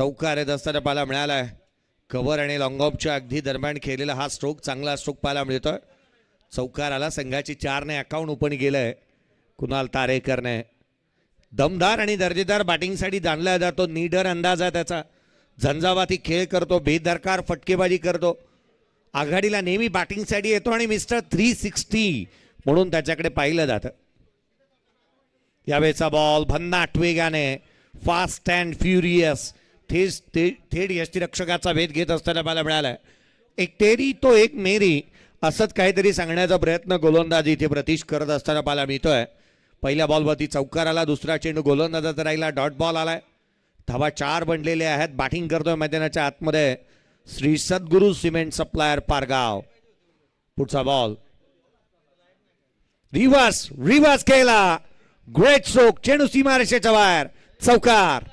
चौकार येत असताना पाहायला मिळालाय. कव्हर आणि लॉंग ऑफच्या अगदी दरम्यान खेळलेला हा स्ट्रोक चांगला स्ट्रोक पाहायला मिळतोय. चौकार आला. संघाची 4ने अकाउंट ओपन केलंय कुणाल तारेकरने. दमदार आणि दर्जेदार बॅटिंगसाठी जाणला जातो. नीडर अंदाज आहे त्याचा. झंझावाती खेळ करतो. बेदरकार फटकेबाजी करतो. आघाडीला नेहमी बॅटिंगसाठी येतो आणि मिस्टर 360 म्हणून त्याच्याकडे पाहिलं जातं. यावेळेचा बॉल भन्नाट वेगाने फास्ट अँड फ्युरियस थेट यष्टीरक्षकाचा भेद घेत असताना मला मिळालाय. एक तेरी तो एक मेरी असंच काहीतरी सांगण्याचा प्रयत्न गोलंदाजी इथे प्रतीश करत असताना पाहायला मिळतोय. पहिल्या बॉलवरती चौकार आला. दुसरा चेंडू गोलंदाजाचा राहिला. डॉट बॉल आलाय. धावा 4 बनलेले आहेत. बॅटिंग करतोय मैदानाच्या आतमध्ये श्री सद्गुरू सिमेंट सप्लायर पारगाव. पुढचा बॉल रिव्हर्स केला. Great stroke. चेंडू सीमारेषेच्या बाहेर. चौकार.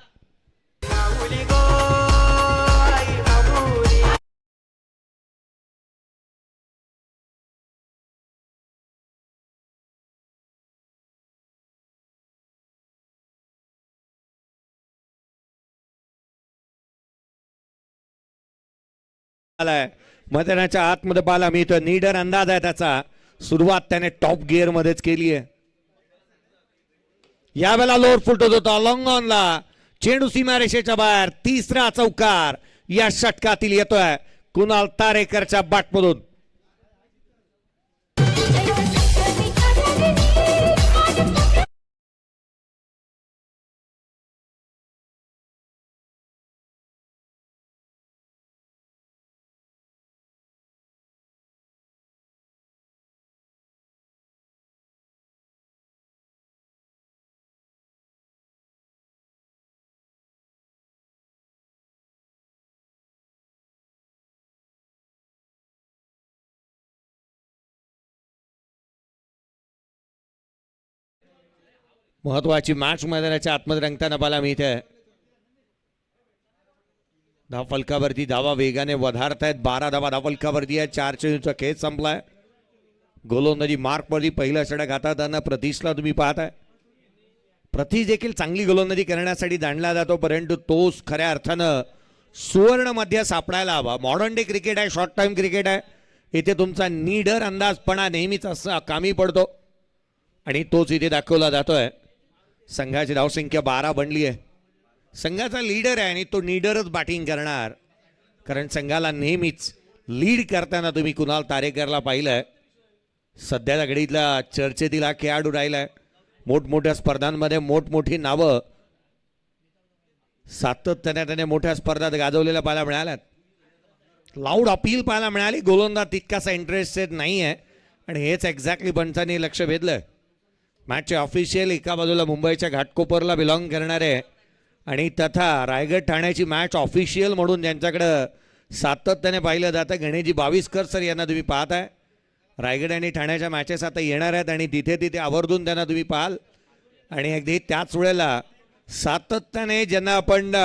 मैदानाच्या आतमध्ये पाहायला मिळतोय. नीडर अंदाज आहे त्याचा. सुरुवात त्याने टॉप गिअर मध्येच केली आहे. यावेळेला लोअर फुटत होता लॉंग ऑनला. चेंडू सीमारेषेच्या बाहेर. तिसरा चौकार या षटकातील येतोय कुणाल तारेकरच्या बॅटमधून. महत्वाची मॅच मैदानाच्या आतमध्ये रंगताना पाहायला मिळते. धाव फलकावरती धावा वेगाने वधारतायत. 12 धावा धाव फलकावरती आहे. 4 चेंडूचा खेळ संपलाय. गोलंदाजी मार्कवरती पहिला षटक हाताळताना प्रतीशला तुम्ही पाहताय. प्रतीश देखील चांगली गोलंदाजी करण्यासाठी जाणला जातो. परंतु तोच खऱ्या अर्थानं सुवर्ण मध्ये सापडायला हवा. मॉडर्न डे क्रिकेट आहे. शॉर्ट टाइम क्रिकेट आहे. इथे तुमचा नीडर अंदाजपणा नेहमीच असा कामी पडतो आणि तोच इथे दाखवला जातोय. संघाची धावसंख्या 12 बनली आहे. संघाचा लीडर आहे आणि तो लीडरच बॅटिंग करणार. कारण संघाला नेहमीच लीड करताना तुम्ही कुणाल तारेकरला पाहिलंय. सध्याच्या घडीतला चर्चेतील हा खेळाडू राहिलाय. मोठमोठ्या स्पर्धांमध्ये मोठमोठी नावं सातत्याने त्याने मोठ्या स्पर्धात गाजवलेल्या पाहायला मिळाल्यात. लाऊड अपील पाहायला मिळाली. गोलंदाज तितकासा इंटरेस्टेड नाही आहे आणि हेच एक्झॅक्टली पंचांनी लक्ष वेधलंय. मॅचचे ऑफिशियल एका बाजूला मुंबईच्या घाटकोपरला बिलॉंग करणारे आणि तथा रायगड ठाण्याची मॅच ऑफिशियल म्हणून ज्यांच्याकडं सातत्याने पाहिलं जातं गणेशजी बाविस्कर सर यांना तुम्ही पाहताय. रायगड आणि ठाण्याच्या मॅचेस आता येणार आहेत आणि तिथे तिथे आवर्जून त्यांना तुम्ही पाहाल. आणि अगदी त्याच वेळेला सातत्याने ज्यांना आपण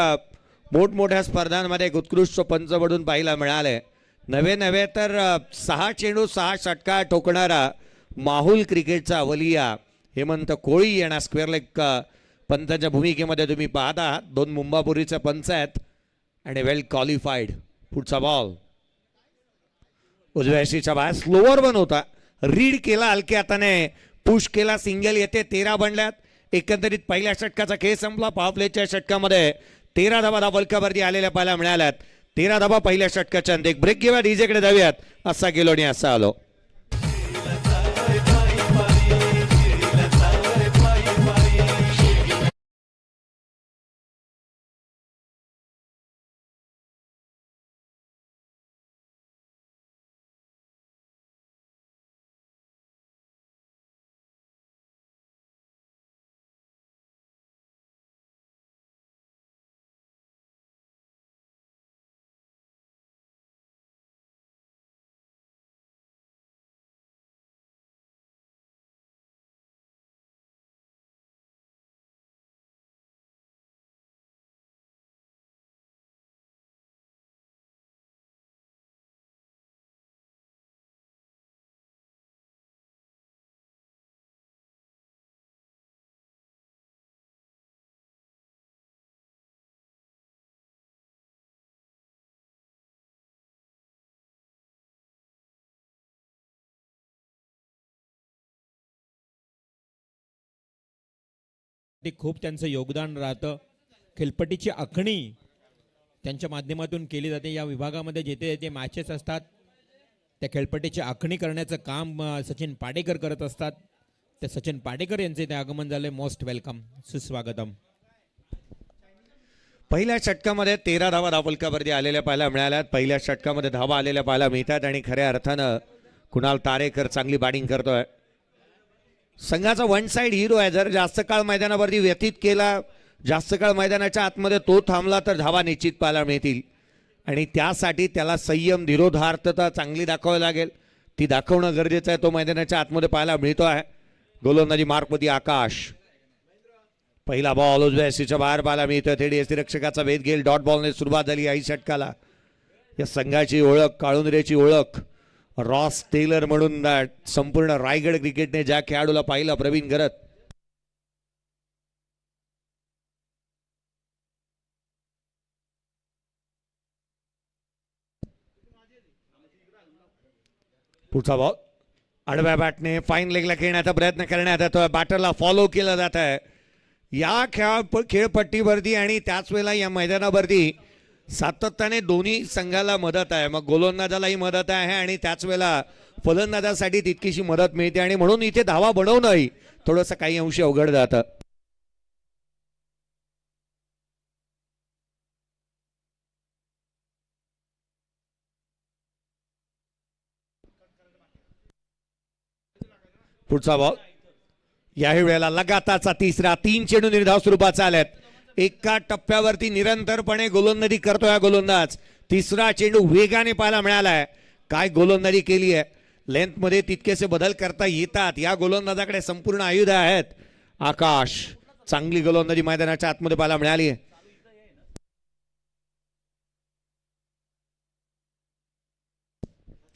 मोठमोठ्या स्पर्धांमध्ये उत्कृष्ट पंच म्हणून पाहायला मिळाले. नवे तर 6 चेंडू 6 षटकार ठोकणारा माहुल क्रिकेटचा अवलिया हेमंत कोळी यांना स्क्वेअर लेग पंचाच्या भूमिकेमध्ये तुम्ही पाहता. 2 मुंबापुरीचे पंच आहेत आणि वेल क्वालिफाईड. पुढचा बॉल उजव्या यष्टीच्या बाहेर. स्लोअर वन होता. रीड केला हलक्या हाताने. पुश केला. सिंगल येते. 13 बनल्यात. एकंदरीत पहिल्या षटकाचा खेळ संपला. पॉवर प्लेच्या षटकामध्ये 13 धावा धाव फलकावरती आलेल्या पाहायला मिळाल्यात. 13 धावा पहिल्या षटकाच्या. एक ब्रेक घेऊया. डीजेकडे जाऊयात. असा गेलो आणि असा आलो. ते खूप त्यांचं योगदान राहतं. खेळपट्टीची आखणी त्यांच्या माध्यमातून केली जाते. या विभागामध्ये जेथे जेथे मॅचेस असतात त्या खेळपट्टीची आखणी करण्याचं काम सचिन पाडेकर करत असतात. ते सचिन पाडेकर यांचे ते आगमन झाले. मोस्ट वेलकम, सुस्वागतम. पहिल्या षटकामध्ये 13 धावा धावफलकावरती आलेल्या पाहायला मिळाल्यात. पहिल्या षटकामध्ये धावा आलेल्या पाहायला मिळतात आणि खऱ्या अर्थानं कुणाल तारेकर चांगली बॅटिंग करतोय. संघाचा वन साइड हिरो आहे. जर जास्त काळ मैदानावरती व्यतीत केला, जास्त काळ मैदानाच्या आतमध्ये तो थांबला तर धावा निश्चित पाहायला मिळतील आणि त्यासाठी त्याला संयम, धीरोधार्तता चांगली दाखवावी लागेल. ती दाखवणं गरजेचं आहे. तो मैदानाच्या आतमध्ये पाहायला मिळतो आहे. गोलंदाजी मार्कपती आकाश. पहिला बॉल उजव्या सीच्या बाहेर पाहायला मिळतं. थेट यष्टीरक्षकाचा वेध घेईल. डॉट बॉलने सुरुवात झाली आई षटकाला. या संघाची ओळख, काळुंद्रेची ओळख रॉस टेलर म्हणून संपूर्ण रायगड क्रिकेटने ज्या खेळाडूला पाहिलं, प्रवीण गरत. पुढचा बॉल आडव्या बॅटने फाईन लेगला खेळण्याचा प्रयत्न करण्यात येतोय. बॅटरला फॉलो केलं जात आहे या खेळपट्टीवरती आणि त्याच वेळेला या मैदानावरती सातत्याने दोन्ही संघाला मदत आहे. मग गोलंदाजालाही मदत आहे आणि त्याच वेळेला फलंदाजासाठी तितकीशी मदत मिळते आणि म्हणून इथे धावा बनवणंही थोडंसं काही अंशी अवघड जातं. पुढचा बॉल याही वेळेला लगातारचा तिसरा. 3 चेंडू निर्धाव स्वरूपाचा आल्यात. एका टप्प्यावरती निरंतरपणे गोलंदाजी करतोय हा गोलंदाज. तिसरा चेंडू वेगाने पाहायला मिळालाय. काय गोलंदाजी केली आहे. लेंथ मध्ये तितकेसे बदल करता येतात. या गोलंदाजाकडे संपूर्ण आयुध आहेत. आकाश चांगली गोलंदाजी मैदानाच्या आतमध्ये पाहायला मिळाली आहे.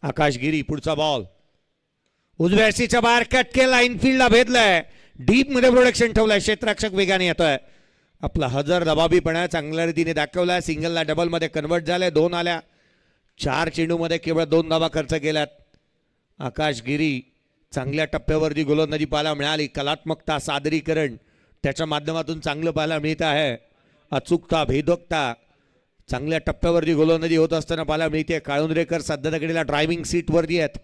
आकाश गिरी. पुढचा बॉल उजव्या सीच्या बाहेर कट केला. इनफिल्डला भेदलाय. डीप मध्ये प्रोडक्शन ठेवलाय. क्षेत्ररक्षक वेगाने येतोय. आपला हजर दबाबीपणा चांगल्या रीतीने दाखवला. सिंगलला डबल मध्ये कन्वर्ट झाले. 2 आल्या. 4 चेंडू मध्ये केवळ 2 धावा खर्च केल्यात. आकाश गिरी चांगल्या टप्प्यावरती गोलंदाजी पाहायला मिळाली. कलात्मकता, सादरीकरण त्याच्या माध्यमातून चांगलं पाहायला मिळत आहे. अचूकता, भेदकता चांगल्या टप्प्यावरती गोलंदाजी होत असताना पाहायला मिळते. काळुंद्रेकर सध्या तकडीला ड्रायव्हिंग सीट वरती आहेत.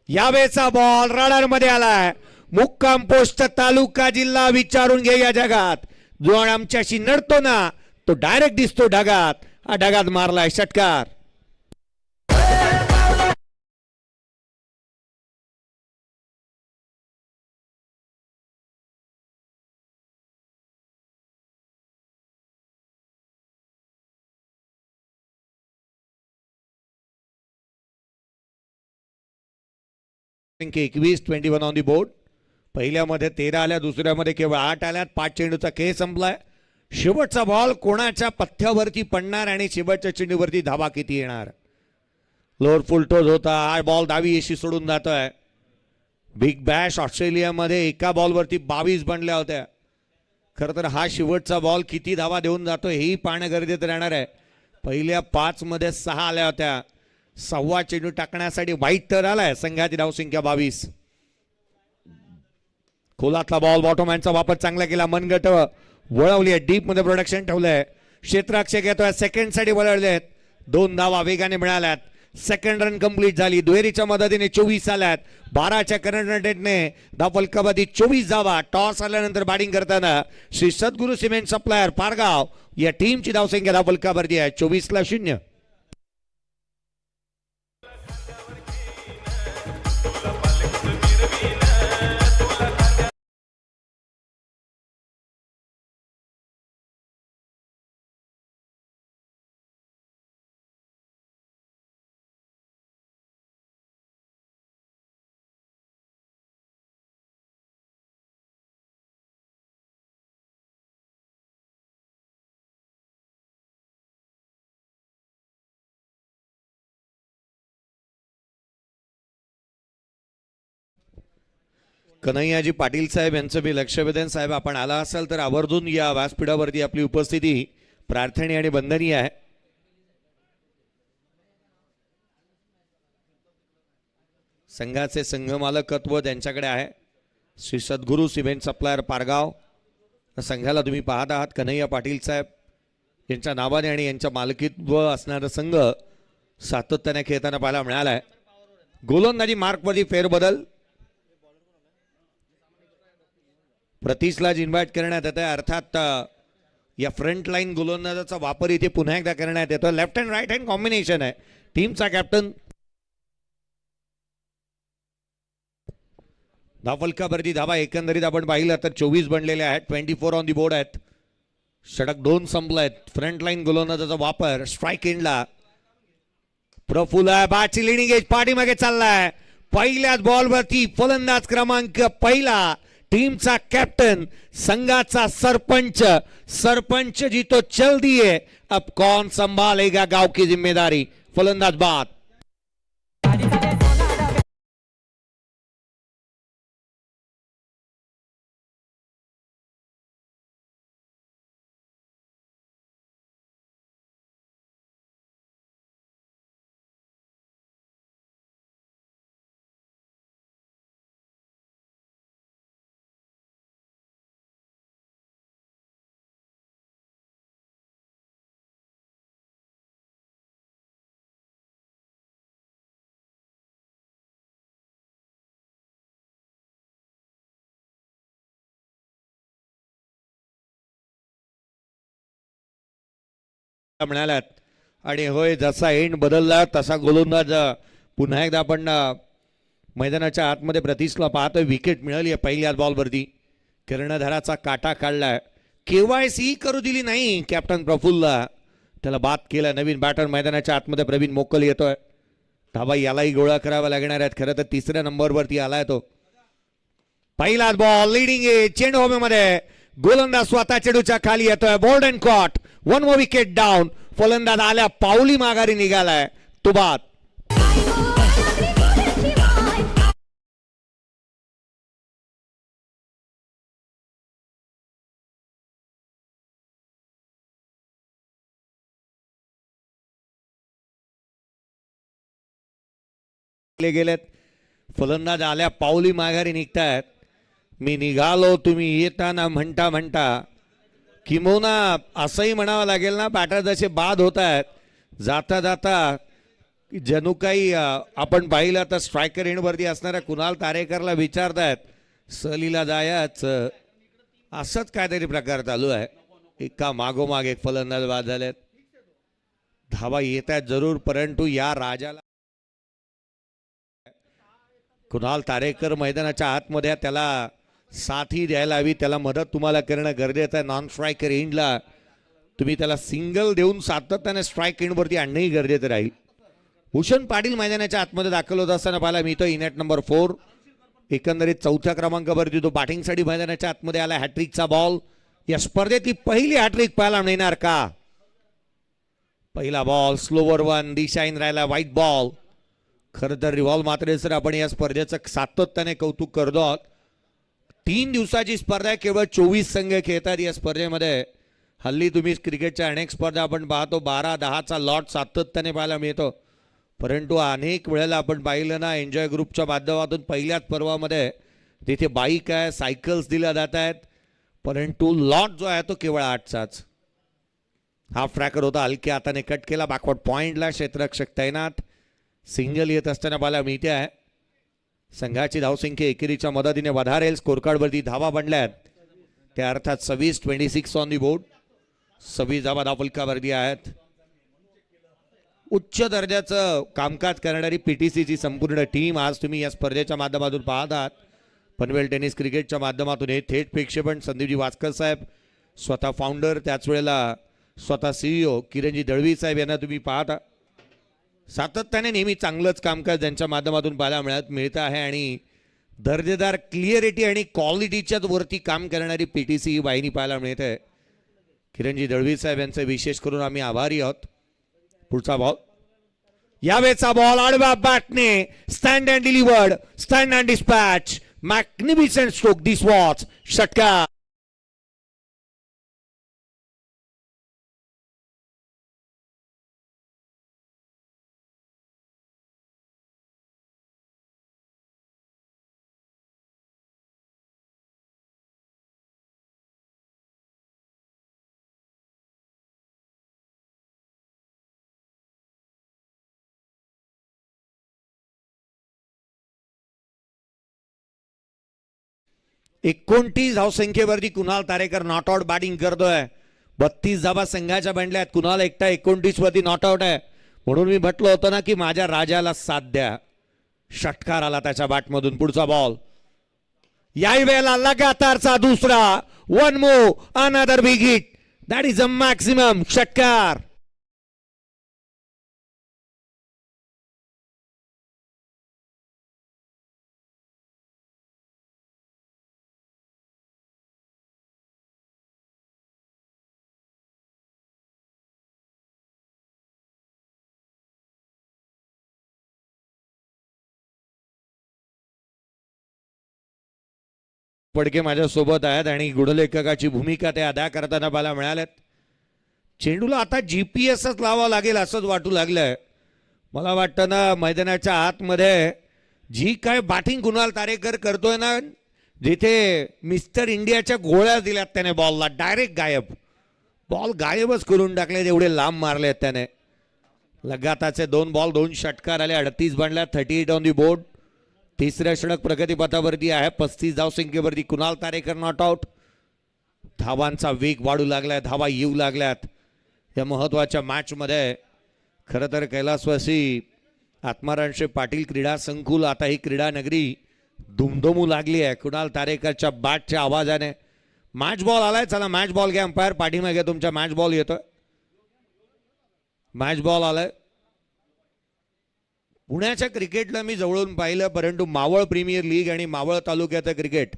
यावेळेचा बॉल रडार मध्ये आलाय. मुक्काम पोस्ट तालुका जिल्हा विचारून घे या जगात. जो आमच्याशी नडतो ना तो डायरेक्ट दिसतो ढगात. हा ढगात मारलाय षटकार. संख्या 21, 21 ऑन दी बोर्ड. पहिल्यामध्ये 13 आल्या, दुसऱ्यामध्ये केवळ 8 आल्यात. 5 चेंडूचा खेळ संपलाय. शेवटचा बॉल कोणाच्या पथ्यावरती पडणार आणि शेवटच्या चेंडूवरती धावा किती येणार. लोअर फुल टोज होता. हा बॉल डावी येशी सोडून जातोय. बिग बॅश ऑस्ट्रेलियामध्ये एका बॉलवरती 22 बनल्या होत्या. खरं तर हा शेवटचा बॉल किती धावा देऊन जातो हेही पाहणं गरजेचं राहणार आहे. पहिल्या 5 मध्ये 6 आल्या होत्या. 6वा चेंडू टाकण्यासाठी वाईट तर आलाय. संघाची धावसंख्या 22. खोलातला बॉल बॉटमहँडचा वापर चांगला केला. मनगट वळवली आहे. डीप मध्ये प्रोडक्शन ठेवलंय. क्षेत्ररक्षक येतोय. सेकंड साठी वळवलेत. 2 धावा वेगाने मिळाल्यात. सेकंड रन कंप्लीट झाली. दुहेरीच्या मदतीने 24 आल्यात. 12च्या करंट रेटने धावफलकावरती 24 धावा. टॉस आल्यानंतर बॅटिंग करताना श्री सद्गुरू सिमेंट सप्लायर पारगाव या टीमची धावसंख्या धावफलकावरती आहे 24-0. कन्हैयाजी पाटील साहेब यांचं मी लक्ष वेधन. साहेब आपण आला असाल तर आवर्जून या व्यासपीठावरती. आपली उपस्थिती प्रार्थनीय आणि वंदनीय आहे. संघाचे संघमालकत्व त्यांच्याकडे आहे. श्री सद्गुरू सिमेंट सप्लायर पारगाव संघाला तुम्ही पाहत आहात कन्हैया पाटील साहेब यांच्या नावाने आणि यांच्या मालकीत्व असणारा संघ सातत्याने खेळताना पाहायला मिळाला आहे. गोलंदाजी मार्कवरती फेरबदल प्रतीशला इन्व्हाइट करण्यात येत आहे. अर्थात या फ्रंट लाईन गोलंदाजाचा वापर इथे पुन्हा एकदा करण्यात येतो. Left hand right hand combination आहे. टीमचा कॅप्टन धावफलकावरती धावा एकंदरीत आपण पाहिलं तर 24 बनलेले आहेत. 24 ऑन दी बोर्ड आहेत. षटक 2 संपले आहेत. फ्रंट लाईन गोलंदाजाचा वापर स्ट्राईक एंडला प्रफुल्ल बॅटची लिडिंग एज पाठीमागे चाललाय. पहिल्याच बॉलवरती फलंदाज क्रमांक पहिला टीमचा कॅप्टन संघाचा सरपंच जी तो चल दिए अब कौन संभालेगा गांव की जिम्मेदारी. फलंदाज बाद. म्हणालात आणि होय जसा एंड बदलला तसा गोलंदाज पुन्हा एकदा आपण मैदानाच्या आतमध्ये प्रतीशला पाहतोय. विकेट मिळाली आहे पहिल्याच बॉलवरती. कर्णधाराचा काटा काढलाय. KYC करू दिली नाही कॅप्टन प्रफुल्लला. त्याला बाद केला. नवीन बॅटर मैदानाच्या आतमध्ये प्रवीण मोकल येतोय. धावा यालाही गोळा करावा लागणार आहेत. खरं तर तिसऱ्या नंबरवरती आलाय तो. पहिलाच बॉल लिडिंग आहे. चेंडू हवेमध्ये गोलंदाज स्वतः चेंडूच्या खाली येतोय. Bowled and caught. 1 more wicket down. फलंदाज आल्या पावली माघारी निघालाय. तो बाद. गेलेत. फलंदाज आल्या पावली माघारी निघतायत. मी निघालो तुम्ही येताना म्हणता म्हणता. किमोना असंही म्हणावं लागेल ना. बॅटर जसे बाद होत आहेत जाता जाता जणू काही आपण पाहिलं तर स्ट्रायकर एंडवरती असणाऱ्या कुणाल तारेकरला विचारतायत सहलीला जायचं. असंच काहीतरी प्रकार चालू आहे. एका मागोमाग एक फलंदाज बाद झालेत. धावा येत आहेत जरूर परंतु या राजाला कुणाल तारेकर मैदानाच्या आतमध्ये त्याला साथी द्यायला हवी. त्याला मदत तुम्हाला करणं गरजेचं आहे. नॉन स्ट्रायकर एंडला तुम्ही त्याला सिंगल देऊन सातत्याने स्ट्राईक एंडवरती आणणंही गरजेचं राहील. भूषण पाटील मैदानाच्या आतमध्ये दाखल होत असताना पाहायला मिळतो. इनेट नंबर 4 एकंदरीत चौथ्या क्रमांकावरती तो बॅटिंगसाठी मैदानाच्या आतमध्ये आला. हॅट्रिकचा बॉल. या स्पर्धेतली पहिली हॅट्रिक पाहायला मिळणार का. पहिला ball slower one. Disha in राहिला व्हाईट बॉल. खरं तर रिव्हॉल्व मात्र सर आपण या स्पर्धेचं सातत्याने कौतुक करतो आहोत. 3 दिवसाची स्पर्धा आहे. केवळ 24 संघ खेळतात या स्पर्धेमध्ये. हल्ली तुम्ही क्रिकेटच्या अनेक स्पर्धा आपण पाहतो 12-10चा लॉट सातत्याने पाहायला मिळतो. परंतु अनेक वेळेला आपण पाहिलं ना एन्जॉय ग्रुपच्या माध्यमातून पहिल्याच पर्वामध्ये तिथे बाईक आहे सायकल्स दिल्या जात आहेत. परंतु लॉट जो आहे तो केवळ 8चाच. हाफ ट्रॅकर होता हलक्या हाताने कट केला. बॅकवर्ड पॉइंटला क्षेत्ररक्षक तैनात. सिंगल येत असताना पाहायला मिळते आहे. संघाची धावसंख्या एकेरीच्या मदतीने वधारेल. स्कोरकार्डवरती धावा बनल्यात त्या अर्थात 26 ऑन दी बोर्ड. 26 धावा धावफलकावरती आहेत. उच्च दर्जाचं कामकाज करणारी PTCची संपूर्ण टीम आज तुम्ही या स्पर्धेच्या माध्यमातून पाहत आहात. पनवेल टेनिस क्रिकेटच्या माध्यमातून हे थेट प्रेक्षेपण संदीपजी वास्कर साहेब स्वतः फाउंडर त्याच वेळेला स्वतः CEO किरणजी दळवी साहेब यांना तुम्ही पाहता. सातत्याने नेहमी चांगलंच कामकाज त्यांच्या माध्यमातून पाहायला मिळतं आहे आणि दर्जेदार क्लिअरिटी आणि क्वालिटीच्याच वरती काम करणारी PTC ही वाहिनी पाहायला मिळते. किरणजी दळवी साहेब यांचे विशेष करून आम्ही आभारी आहोत. पुढचा बॉल. यावेळेचा बॉल आडव्या बॅटने stand and delivered. Stand and dispatch. Magnificent stroke. This watch षटकार. 29 धावसंख्येवरती Kunal Tarekar not out batting करतोय. 32 धावा संघाच्या बनल्यात. कुणाल एकटा 29 वरती नॉट आउट आहे. म्हणून मी म्हटलं होतं ना की माझ्या राजाला साथ द्या. षटकार आला त्याच्या बॅटमधून. पुढचा बॉल याही वेळेला लगातारचा दुसरा. One move another big hit. That is a maximum षटकार. पडके माझ्या सोबत आहेत आणि गुणलेखकाची भूमिका ते अदा करताना मला मिळाल्यात. चेंडूला आता जीपीएसच लावावं लागेल असंच वाटू लागलंय मला. वाटतं ना मैदानाच्या आतमध्ये जी काय बॅटिंग कुणाल तारेकर करतोय ना, जिथे मिस्टर इंडियाच्या गोळ्या दिल्यात त्याने बॉलला डायरेक्ट गायब. बॉल गायबच करून टाकले. एवढे लांब मारले आहेत त्याने. लगाताचे 2 बॉल 2 षटकार आले. 38 बनल्या. 38 ऑन दी बोर्ड. तिसऱ्या षटक प्रगतीपथावरती आहे. 35 धावसंख्येवरती कुणाल तारेकर नॉट आउट. धावांचा वेग वाढू लागलाय. धावा येऊ लागल्यात या महत्वाच्या मॅचमध्ये. खरं तर कैलासवासी आत्मारामशे पाटील क्रीडा संकुल आता ही क्रीडा नगरी दुमदुमू लागली आहे कुणाल तारेकरच्या बॅटच्या आवाजाने. मॅच बॉल आलाय. चला मॅच बॉल घ्या. अंपायर पाठीमागे तुमच्या मॅच बॉल येतोय. मॅच बॉल आलाय. पुण्याच्या क्रिकेटला मी जवळून पाहिलं, परंतु मावळ प्रीमियर लीग आणि मावळ तालुक्याचं क्रिकेट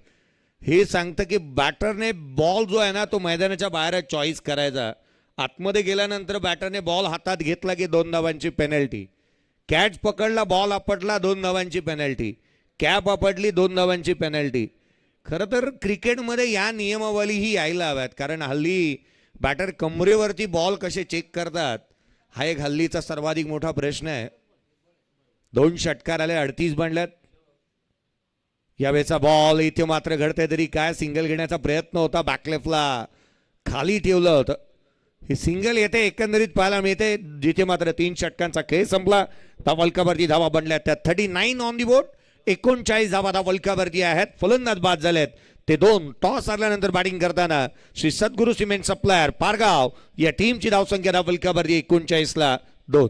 हे सांगतं की बॅटरने बॉल जो आहे ना तो मैदानाच्या बाहेर चॉईस करायचा. आतमध्ये गेल्यानंतर बॅटरने बॉल हातात घेतला की 2 धावांची पेनल्टी. कॅच पकडला, बॉल आपटला, 2 धावांची पेनल्टी. कॅप आपटली, 2 धावांची पेनल्टी. खरं तर क्रिकेटमध्ये या नियमावलीही यायला हव्यात, कारण हल्ली बॅटर कमरेवरती बॉल कसे चेक करतात हा एक हल्लीचा सर्वाधिक मोठा प्रश्न आहे. 2 षटकार आले. 38 बनल्यात. यावेळेचा बॉल इथे मात्र घडते तरी काय. सिंगल घेण्याचा प्रयत्न होता. बॅकलेफ्टला खाली ठेवलं होतं. ही सिंगल येते एकंदरीत पाहायला मिळते. जिथे मात्र 3 षटकांचा खेळ संपला. धावलकावरती धावा बनल्यात त्या 39 ऑन दी बोर्ड. 39 धावा धावलकावरती आहेत. फलंदाज बाद झालेत ते 2. टॉस आल्यानंतर बॅटिंग करताना श्री सद्गुरू सिमेंट सप्लायर पारगाव या टीमची धावसंख्या धावलकावरती 39ला 2.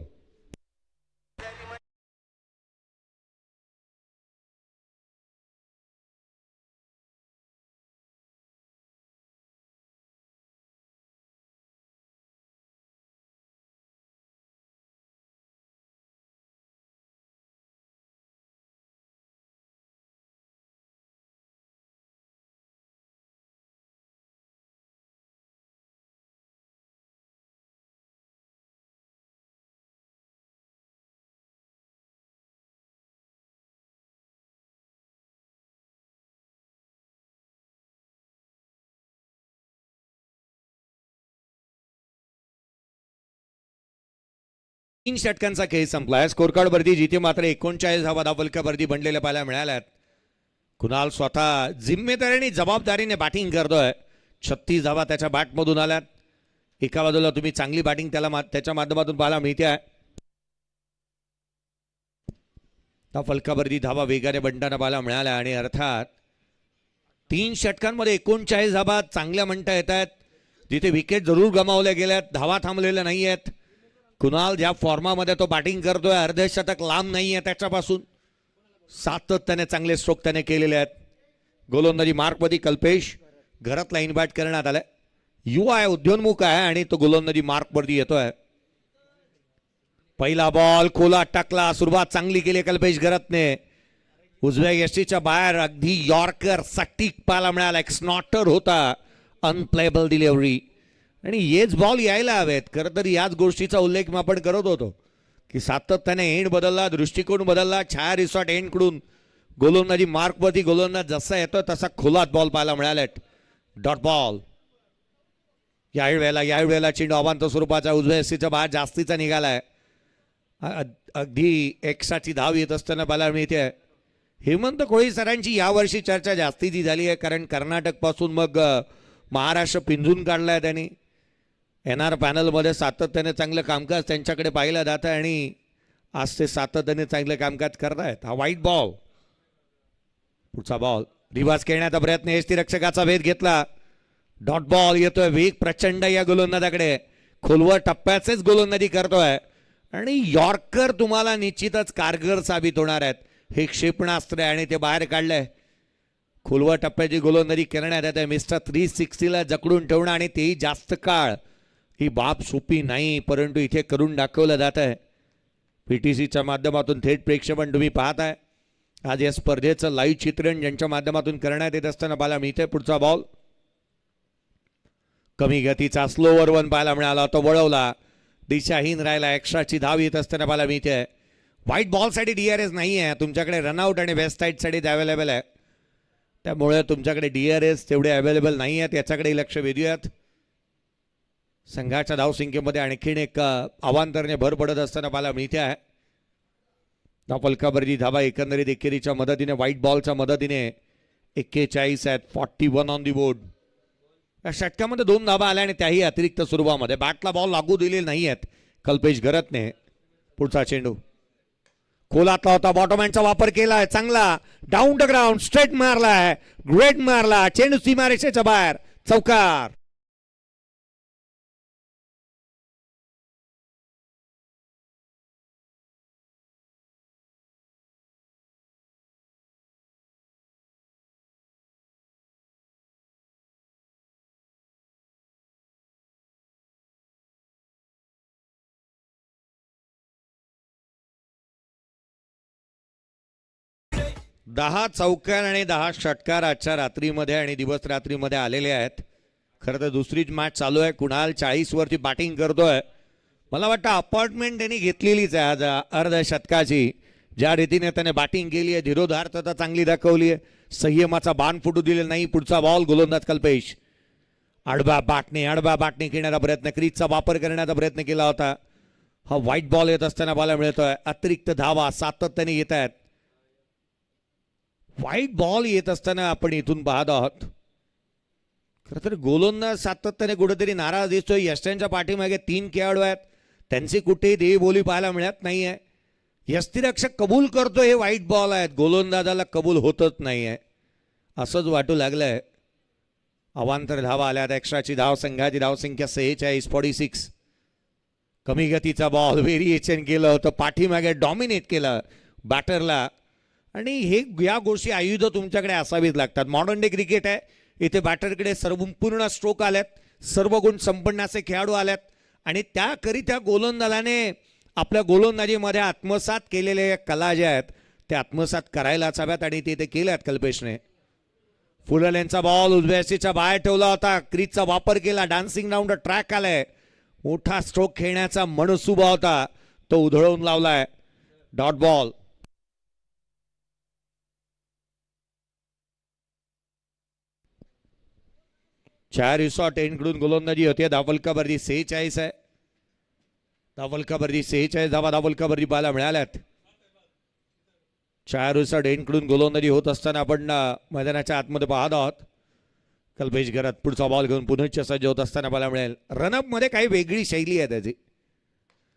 तीन षटकांचा खेळ संपलाय. स्कोर कार्ड वरती जिथे मात्र 39 धावा धावलकावरती बनलेल्या पाहायला मिळाल्यात. कुणाल स्वतः जिम्मेदारीने जबाबदारीने बॅटिंग करतोय. 36 धावा त्याच्या बॅटमधून आल्यात. एका बाजूला तुम्ही चांगली बॅटिंग त्याच्या माध्यमातून पाहायला मिळते आहे. फलकावरती धावा वेगाने बनताना पाहायला मिळाल्या आणि अर्थात 3 षटकांमध्ये 39 धावा चांगल्या म्हणता येत आहेत. जिथे विकेट जरूर गमावल्या गेल्यात, धावा थांबलेल्या नाही आहेत. कुणाल ज्या फॉर्मामध्ये तो बॅटिंग करतोय अर्धशतक लांब नाही आहे त्याच्यापासून. सातत्याने चांगले स्ट्रोक त्याने केलेले आहेत. गोलंदाजी मार्कवरती कल्पेश घरात लाईन बॅट करण्यात आलाय. युवा आहे, उद्योन्मुख आहे आणि तो गोलंदाजी मार्कवरती येतोय. पहिला बॉल खोला टाकला. सुरुवात चांगली केली कल्पेश घरातने. उजव्या यष्टीच्या बाहेर अगदी यॉर्कर सटीक पाहायला मिळाला. एक स्नॉटर होता. अनप्लेबल डिलिव्हरी आणि हेच बॉल यायला हवेत. खरं तर याच गोष्टीचा उल्लेख आपण करत होतो की सातत्याने एंड बदलला, दृष्टिकोन बदलला. छाया रिसॉर्ट एंडकडून गोलंदाजी मार्कवरती गोलंदाज जसा येतो तसा खोलात बॉल पाहायला मिळालेत. Dot ball. याही वेळेला चेंडू अवांतर स्वरूपाचा उजव्या यष्टीच्या बाहेर जास्तीचा निघालाय. अगदी एक्साची धाव येत असताना पाहायला मिळते. हेमंत कोळी सरांची यावर्षी चर्चा जास्तीची झाली आहे, कारण कर्नाटक पासून मग महाराष्ट्र पिंजून काढलाय त्यांनी. एनआर पॅनलमध्ये सातत्याने चांगलं कामकाज त्यांच्याकडे पाहिलं जातं आणि आज ते सातत्याने चांगलं कामकाज करतायत. हा वाईट बॉल. पुढचा बॉल रिवाज खेळण्याचा प्रयत्न, यष्टीरक्षकाचा भेद घेतला. डॉट बॉल येतोय, वेग प्रचंड या गोलंदाजाकडे, खोलवर टप्प्याचेच गोलंदाजी करतोय आणि यॉर्कर तुम्हाला निश्चितच कारगर साबित होणार आहेत. हे क्षेपणास्त्र आहे आणि ते बाहेर काढलंय. खोलवर टप्प्याची गोलंदाजी करण्यात येते. मिस्टर 360ला जकडून ठेवणं आणि तेही जास्त काळ, ही बाब सोपी नाही, परंतु इथे करून दाखवलं जात आहे. PTCच्या माध्यमातून थेट प्रेक्षेपण तुम्ही पाहताय. आज या स्पर्धेचं लाईव्ह चित्रण ज्यांच्या माध्यमातून करण्यात येत असताना पाहायला मिळते. पुढचा बॉल कमी गतीचा स्लोवर वन पाहायला मिळाला, तो वळवला, दिशाहीन राहिला. एक्स्ट्राची धाव येत असताना पाहायला मिळते. व्हाईट बॉलसाठी DRS नाही आहे तुमच्याकडे, रनआउट आणि वेस्ट साईडसाठी अवेलेबल आहे, त्यामुळे तुमच्याकडे DRS तेवढे अवेलेबल नाही आहेत. याच्याकडे लक्ष वेधूयात. संघाच्या धावसंख्येमध्ये आणखीन एक अवांतरने भर पडत असताना पाहायला मिळते आहे. फलकावरची धावा एकंदरीत एकेरीच्या मदतीने, व्हाईट बॉलच्या मदतीने 41 आहेत. 41 ऑन दी बोर्ड. या षटकामध्ये 2 धावा आल्या आणि त्याही अतिरिक्त स्वरूपामध्ये. बॅटला बॉल लागू दिलेले नाही आहेत कल्पेश घरतने. पुढचा चेंडू खोलातला होता, बॉटमॅनचा वापर केलाय चांगला, डाऊन द ग्राउंड स्ट्रेट मारलाय, ग्रेट मारला, चेंडू सीमारेषेच्या बाहेर, चौकार. दहा चौकार आणि 10 षटकार आजच्या रात्रीमध्ये आणि दिवस रात्रीमध्ये आलेले आहेत. खरं तर दुसरीच मॅच चालू आहे. कुणाल 40 वरती बॅटिंग करतोय. मला वाटतं अपॉइंटमेंट त्यांनी घेतलेलीच आहे आज अर्ध्या शतकाची. ज्या रीतीने त्याने बॅटिंग केली आहे, धीरोधार्तता चांगली दाखवली आहे, संयमाचा बाण फुटू दिलेला नाही. पुढचा बॉल गोलंदाज कल्पेश. आडवा बाटणे खेळण्याचा प्रयत्न, क्रीजचा वापर करण्याचा प्रयत्न केला होता. हा व्हाईट बॉल येत असताना बॉल मिळतोय. अतिरिक्त धावा सातत्याने येत आहेत. व्हाईट बॉल येत असताना आपण इथून पाहत आहोत. खरं तर गोलंदाज सातत्याने कुठेतरी नाराज दिसतोय. यष्ट्यांच्या पाठीमागे 3 खेळाडू आहेत, त्यांची कुठेही देहबोली पाहायला मिळत नाहीये. यष्टीरक्षक कबूल करतोय हे व्हाईट बॉल आहेत, गोलंदाजाला कबूल होतच नाहीये, असंच वाटू लागलंय. अवांतर धावा आल्यात. एक्स्ट्राची धाव, संघाची धावसंख्या 46. 46. कमी गतीचा बॉल, व्हेरिएशन केलं होतं, पाठीमागे डॉमिनेट केलं बॅटरला. आणि हे या गोष्टी आयुध तुमच्याकडे असावीच लागतात. मॉडर्न डे क्रिकेट आहे, इथे बॅटरकडे संपूर्ण स्ट्रोक आल्यात, सर्व गुण संपन्न असे खेळाडू आल्यात आणि त्याकरिता गोलंदाजाने आपल्या गोलंदाजीमध्ये आत्मसात केलेल्या कला ज्या आहेत त्या आत्मसात करायलाच हव्यात आणि ते केल्यात कल्पेशने. फुललेंचा बॉल उजव्या सीच्या बाहेर ठेवला होता, क्रीजचा वापर केला, डान्सिंग राऊंड ट्रॅक आलाय, मोठा स्ट्रोक खेळण्याचा मनसुबा होता, तो उधळून लावलाय. Dot ball. चार रिसॉर्ट एंडकडून गोलंदाजी होते. धावलकावरती 46 आहे. धावलकावरती 46 धावा धावलकावरती पाहायला मिळाल्यात. चार रिसॉर्ट एंडकडून गोलंदाजी होत असताना आपण मैदानाच्या आतमध्ये पाहत आहोत. कल्पेश घरात पुढचा बॉल घेऊन पुनश्च सज्ज होत असताना पाहायला मिळेल. रनअप मध्ये काही वेगळी शैली आहे त्याची.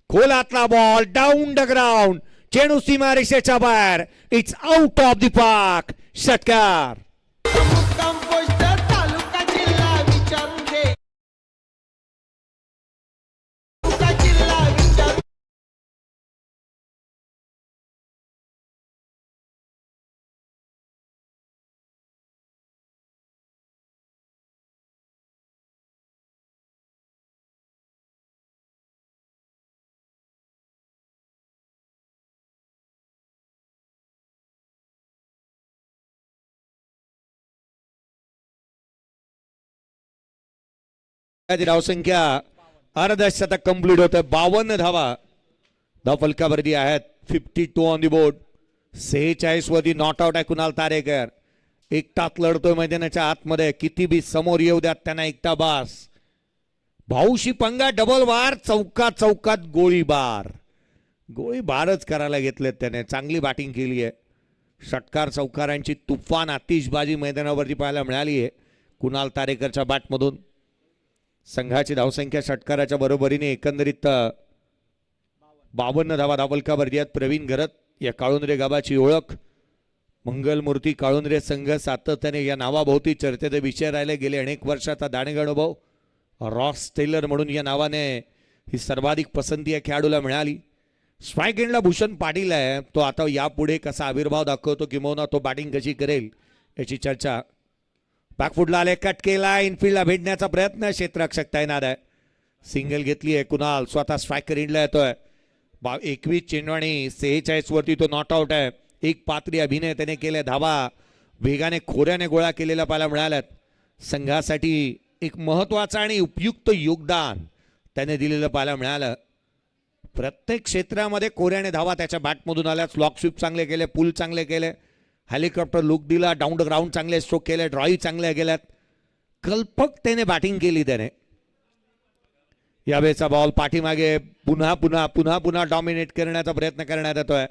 खोलातला बॉल, डाऊन द ग्राउंड, चेंडू सीमारेषेच्या बाहेर, it's out of the park, षटकार. धावसंख्या अर्धशतक कंप्लीट होत. 52 धावा धावफलकावरती आहेत. 52 ऑन दी बोर्ड. 46 वरती नॉट आउट आहे कुणाल तारेकर. एकटाच लढतोय मैदानाच्या आतमध्ये, किती बी समोर येऊ द्यात त्यांना एकटा बास. भाऊशी पंगा, डबल बार, चौकात गोळीबार. गोळीबारच करायला घेतलेत त्याने. चांगली बॅटिंग केली आहे. षटकार चौकारांची तुफान आतिषबाजी मैदानावरती पाहायला मिळाली आहे कुणाल तारेकरच्या बॅटमधून. संघाची धावसंख्या षटकाराच्या बरोबरीने एकंदरीत 52 धावा धावलकावरती आहेत. प्रवीण घरत या काळुंद्रे गावाची ओळख, मंगलमूर्ती काळुंद्रे संघ सातत्याने या नावाभोवती चर्चेचे विषय राहिले गेले अनेक वर्षाचा दांडगा अनुभव. रॉस टेलर म्हणून या नावाने ही सर्वाधिक पसंती या खेळाडूला मिळाली. स्ट्राईक एंडला भूषण पाटील आहे, तो आता यापुढे कसा आविर्भाव दाखवतो किंवा तो बॅटिंग कशी करेल याची चर्चा. बॅकफुटला आले, कट केला, इनफिल्डला भेटण्याचा प्रयत्न, क्षेत्ररक्षक तैनात आहे. सिंगल घेतली आहे कुणाल, स्वतः स्ट्रायकर एंडला येतोय. 21 चेंडू आणि 46 वरती तो नॉट आउट आहे. एक पात्री अभिनय त्याने केले, धावा वेगाने खोऱ्याने गोळा केलेला पाहायला मिळाल्यात. संघासाठी एक महत्वाचं आणि उपयुक्त योगदान त्याने दिलेलं पाहायला मिळालं. प्रत्येक क्षेत्रामध्ये कोऱ्याने धावा त्याच्या बॅटमधून आल्या. स्लॉक स्वीप चांगले केले, पुल चांगले केले, हेलिकॉप्टर लुक दिला, डाऊन द ग्राउंड चांगले स्ट्रोक केले, ड्राईव्ह चांगल्या गेल्यात. कल्पकतेने बॅटिंग केली त्याने. यावेळेचा बॉल पाठीमागे पुन्हा पुन्हा पुन्हा पुन्हा डॉमिनेट करण्याचा प्रयत्न करण्यात येतोय.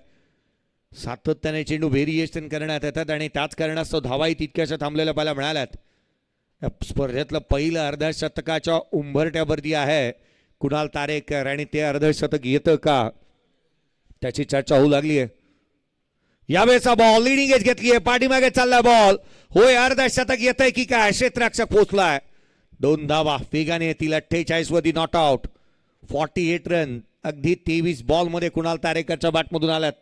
सातत्याने चेंडू व्हेरिएशन करण्यात येतात आणि त्याच कारणास्तव धावाही तितक्याशा थांबलेल्या पाहायला मिळाल्यात. स्पर्धेतलं पहिलं अर्धशतकाच्या उंबरट्यावरती आहे कुणाल तारेकर आणि ते अर्धशतक येतं का त्याची चर्चा होऊ लागली आहे. यावेळेचा बॉल लिडिंग एज घेतलीये, पाठीमागे चाललाय बॉल, होय अर्धशतक येतंय की काय, क्षेत्ररक्षक पोहोचलाय. 2 धावा वेगाने येतील. 48 वरती नॉट आउट. 48 रन अगदी 23 बॉल मध्ये कुणाल तारेकरच्या बॅटमधून आल्यात.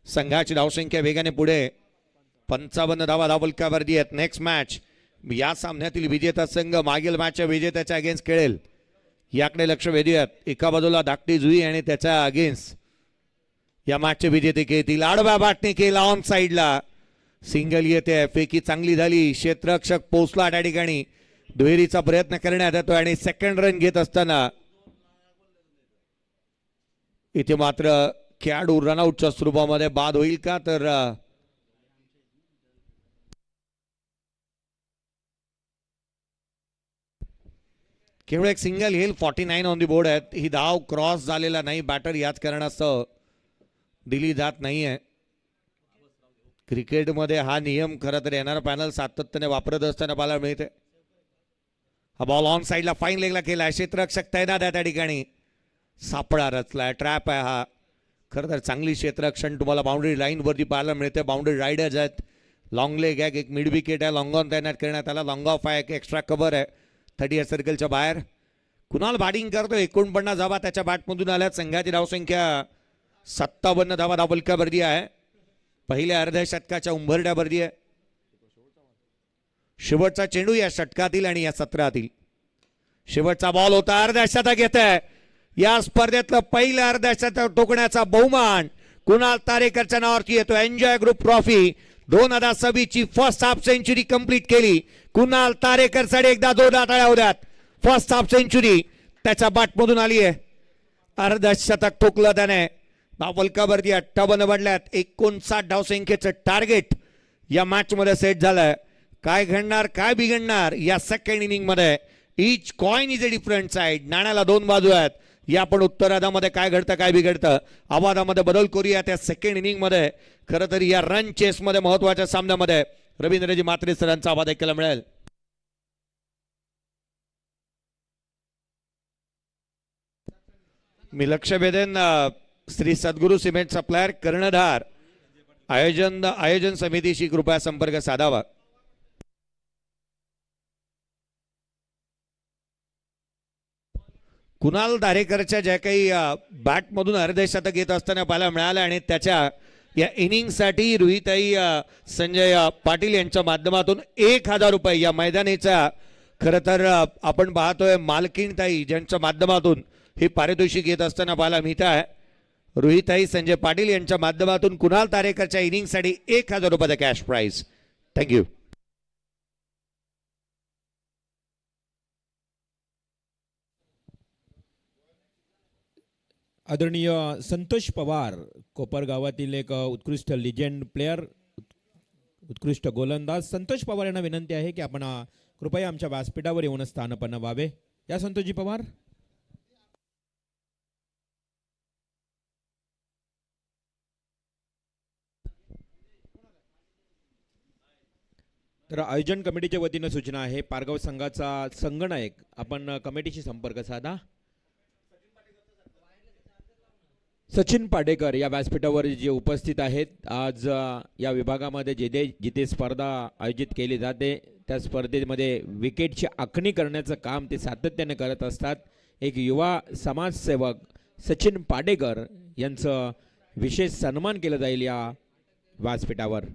संघाची धावसंख्या वेगाने पुढे. 55 धावा धावफलकावरती आहेत. नेक्स्ट मॅच या सामन्यातील विजेता संघ मागील मॅचच्या विजेत्याच्या अगेन्स्ट खेळेल याकडे लक्ष वेधूयात. एका बाजूला धाकटी जुई आणि त्याच्या अगेन्स्ट या मॅचचे विजेते खेळतील. आडव्या बॅटने केला ऑन साइडला, सिंगल येते, फेकी चांगली झाली, क्षेत्ररक्षक पोहोचला त्या ठिकाणी. दुहेरीचा प्रयत्न करण्यात येतो आणि सेकंड रन घेत असताना इथे मात्र खेळाडू रनआउटच्या स्वरूपामध्ये बाद होईल का, तर केवळ एक सिंगल येईल. 49 ऑन दी बोर्ड आहेत. ही धाव क्रॉस झालेला नाही, बॅटर याच कारणास्तव दिली जात नाहीये. क्रिकेटमध्ये हा नियम खरं तर येणारा पॅनल सातत्याने वापरत असताना पाहायला मिळते. हा बॉल ऑन साइडला फाईन लेगला केला, क्षेत्ररक्षक तैनात आहे त्या ठिकाणी. सापळा रचलाय, ट्रॅप आहे हा. खरं तर चांगली क्षेत्ररक्षण तुम्हाला बाउंड्री लाईन वरती पाहायला मिळते. बाउंड्री रायडर्स आहेत, लॉंग लेग आहे, एक मिड विकेट आहे, लॉंग ऑन तैनात करण्यात आला, लॉंग ऑफ आहे, एक एक्स्ट्रा कव्हर आहे 30 सर्कलच्या बाहेर. कुणाल बॅटिंग करतो. 49 धावा त्याच्या बॅटमधून आल्यात. संघाची धावसंख्या 57 धावा धावफलकावरती आहे. पहिल्या अर्ध्या षटकाच्या उंबरड्यावरती आहे. शेवटचा चेंडू या षटकातील आणि या सत्रातील. शेवटचा बॉल होता, अर्ध्या शतक येत आहे. या स्पर्धेतलं पहिलं अर्ध्या शतक टोकण्याचा बहुमान कुणाल तारेकरच्या नावावरती येतो. एन्जॉय ग्रुप ट्रॉफी 2026 ची फर्स्ट हाफ सेंचुरी कंप्लीट केली कुणाल तारेकर. साठी एकदा जोरदार टाळ्या होत्यात. फर्स्ट हाफ सेंचुरी त्याच्या बॅटमधून आली आहे. अर्ध शतक ठोकलं त्याने. धावफलकावरती 58 बनल्यात. 59 धावसंख्येचं टार्गेट या मॅच मध्ये सेट झालंय. काय घडणार, काय बिघडणार या सेकंड इनिंग मध्ये. Each coin is a different side. नाण्याला 2 बाजू आहेत. या पण उत्तरार्धामध्ये काय घडतं, काय बिघडतं, आवाजामध्ये बदल करूया त्या सेकंड इनिंग मध्ये. खरं तर या रन चेस मध्ये महत्वाच्या सामन्यामध्ये रवींद्रजी म्हात्रे सरांचा आवाज ऐकायला मिळेल. मी लक्ष वेधेन श्री सद्गुरू सिमेंट सप्लायर कर्णधार आयोजन समितीशी कृपया संपर्क साधावा. कुणाल तारेकरच्या ज्या काही बॅटमधून अर्धशतक येत असताना पाहायला मिळालं आणि त्याच्या या इनिंगसाठी रोहिताई संजय पाटील यांच्या माध्यमातून 1000 रुपये या मैदानीचा खरं तर आपण पाहतोय मालकीणताई ज्यांच्या माध्यमातून हे पारितोषिक येत असताना पाहायला मिळत आहे. रोहिताई संजय पाटील यांच्या माध्यमातून कुणाल तारेकरच्या इनिंगसाठी 1000 रुपयाचा कॅश प्राइज. थँक्यू. आदरणीय संतोष पवार, कोपर गावातील एक उत्कृष्ट लिजेंड प्लेयर, उत्कृष्ट गोलंदाज संतोष पवार यांना विनंती आहे की आपण कृपया आमच्या व्यासपीठावर येऊन स्थानपन्न व्हावे. या संतोषजी पवार. तर आयोजन कमिटीच्या वतीने सूचना आहे, पारगाव संघाचा संगणक आपण कमिटीशी संपर्क साधा. सचिन पाडेकर या व्यासपीठावर जे उपस्थित आहेत आज या विभागामध्ये जिथे स्पर्धा आयोजित केली जाते त्या स्पर्धेमध्ये विकेटची आखणी करण्याचं काम ते सातत्याने करत असतात. एक युवा समाजसेवक सचिन पाडेकर यांचं विशेष सन्मान केलं जाईल या व्यासपीठावर.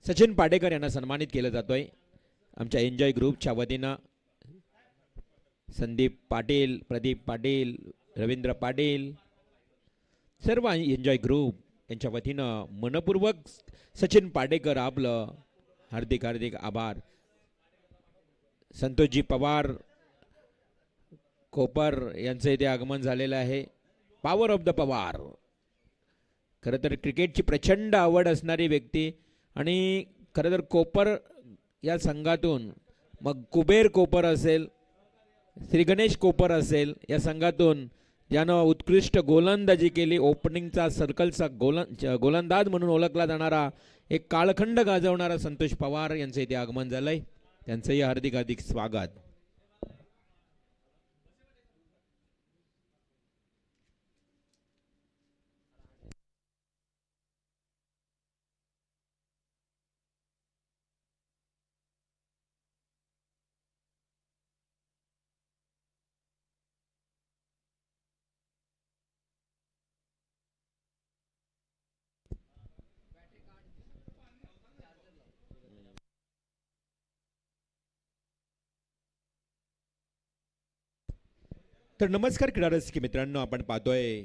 सचिन पाडेकर यांना सन्मानित केलं जातोय आमच्या एन्जॉय ग्रुपच्या वतीनं. संदीप पाटील, प्रदीप पाटील, रवींद्र पाटील सर्व एन्जॉय ग्रुप यांच्या वतीनं मनपूर्वक सचिन पाडेकर आपलं हार्दिक हार्दिक आभार. संतोषजी पवार कोपर यांचं इथे आगमन झालेलं आहे. पॉवर ऑफ द पवार, खरं तर क्रिकेटची प्रचंड आवड असणारी व्यक्ती आणि खरं तर कोपर या संघातून मग कुबेर कोपर असेल, श्री गणेश कोपर असेल, या संघातून ज्यानं उत्कृष्ट गोलंदाजी केली, ओपनिंगचा सर्कलचा गोलंदाज म्हणून ओळखला जाणारा एक काळखंड गाजवणारा संतोष पवार यांचं इथे आगमन झालंय. त्यांचंही हार्दिक हार्दिक स्वागत. तर नमस्कार क्रीडा रसिक मित्रांनो, आपण पाहतोय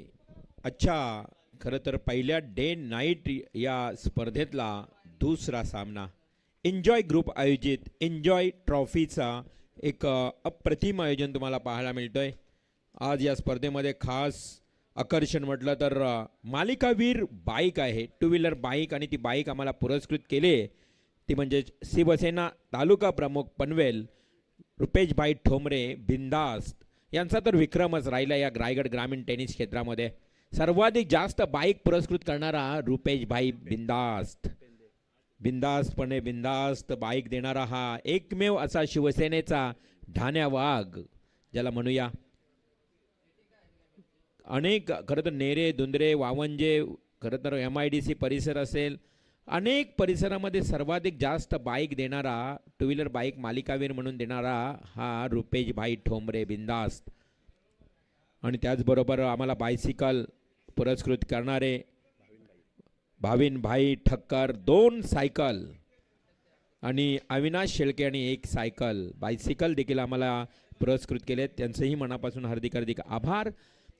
अच्छा खरं तर पहिल्या डे नाईट या स्पर्धेतला दुसरा सामना एन्जॉय ग्रुप आयोजित एन्जॉय ट्रॉफीचा एक अप्रतिम आयोजन तुम्हाला पाहायला मिळतोय. आज या स्पर्धेमध्ये खास आकर्षण म्हटलं तर मालिकावीर बाईक आहे, टू व्हीलर बाईक, आणि ती बाईक आम्हाला पुरस्कृत केली ती म्हणजे शिवसेना तालुका प्रमुख पनवेल रुपेशभाई ठोंबरे बिंदास्त यांचा तर विक्रमच राहिला या रायगड ग्रामीण टेनिस क्षेत्रामध्ये. सर्वाधिक जास्त बाईक पुरस्कृत करणारा रुपेशभाई बिंदास्तपणे बिंदास्त बाईक देणारा हा एकमेव असा शिवसेनेचा ढाण्या वाघ ज्याला म्हणूया. अनेक खरं तर नेरे दुंदरे वावंजे, खरं तर MIDC परिसर असेल, अनेक परिसरामध्ये सर्वाधिक जास्त बाईक देणारा, टू व्हीलर बाईक मालिकावीर म्हणून देणारा हा रुपेशभाई ठोंबरे बिंदास्त. आणि त्याचबरोबर आम्हाला बायसिकल पुरस्कृत करणारे भाविनभाई ठक्कर 2 सायकल आणि अविनाश शेळके आणि 1 सायकल बायसिकल देखील आम्हाला पुरस्कृत केलेत. त्यांचंही मनापासून हार्दिक हार्दिक आभार.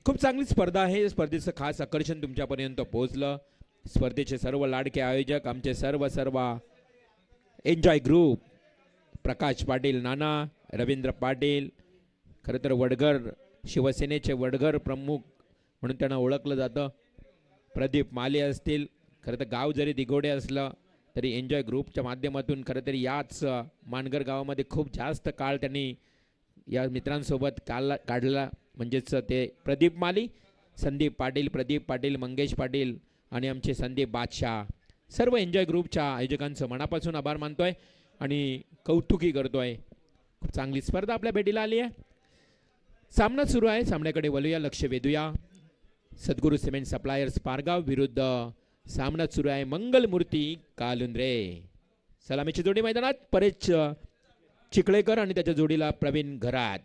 खूप चांगली स्पर्धा आहे. स्पर्धेचं खास आकर्षण तुमच्यापर्यंत पोहोचलं. स्पर्धेचे सर्व लाडके आयोजक आमचे सर्व एन्जॉय ग्रुप, प्रकाश पाटील नाना, रवींद्र पाटील, खरं तर वडगर शिवसेनेचे वडगर प्रमुख म्हणून त्यांना ओळखलं जातं, प्रदीप माले असतील. खरं तर गाव जरी दिघोडे असलं तरी एन्जॉय ग्रुपच्या माध्यमातून खरं तर याच मानगर गावामध्ये खूप जास्त काळ त्यांनी या मित्रांसोबत काढला. म्हणजेच ते प्रदीप माली, संदीप पाटील, प्रदीप पाटील, मंगेश पाटील आणि आमचे संदीप बादशाह, सर्व एन्जॉय ग्रुपच्या आयोजकांचं मनापासून आभार मानतोय आणि कौतुकी करतोय. खूप चांगली स्पर्धा आपल्या भेटीला आली आहे. सामना सुरू आहे. सामन्याकडे वळूया, लक्ष वेधूया. सद्गुरू सिमेंट सप्लायर्स पारगाव विरुद्ध सामना सुरू आहे मंगलमूर्ती कालुंद्रे. सलामीची जोडी मैदानात परेश चिखळेकर आणि त्याच्या जोडीला प्रवीण घरात.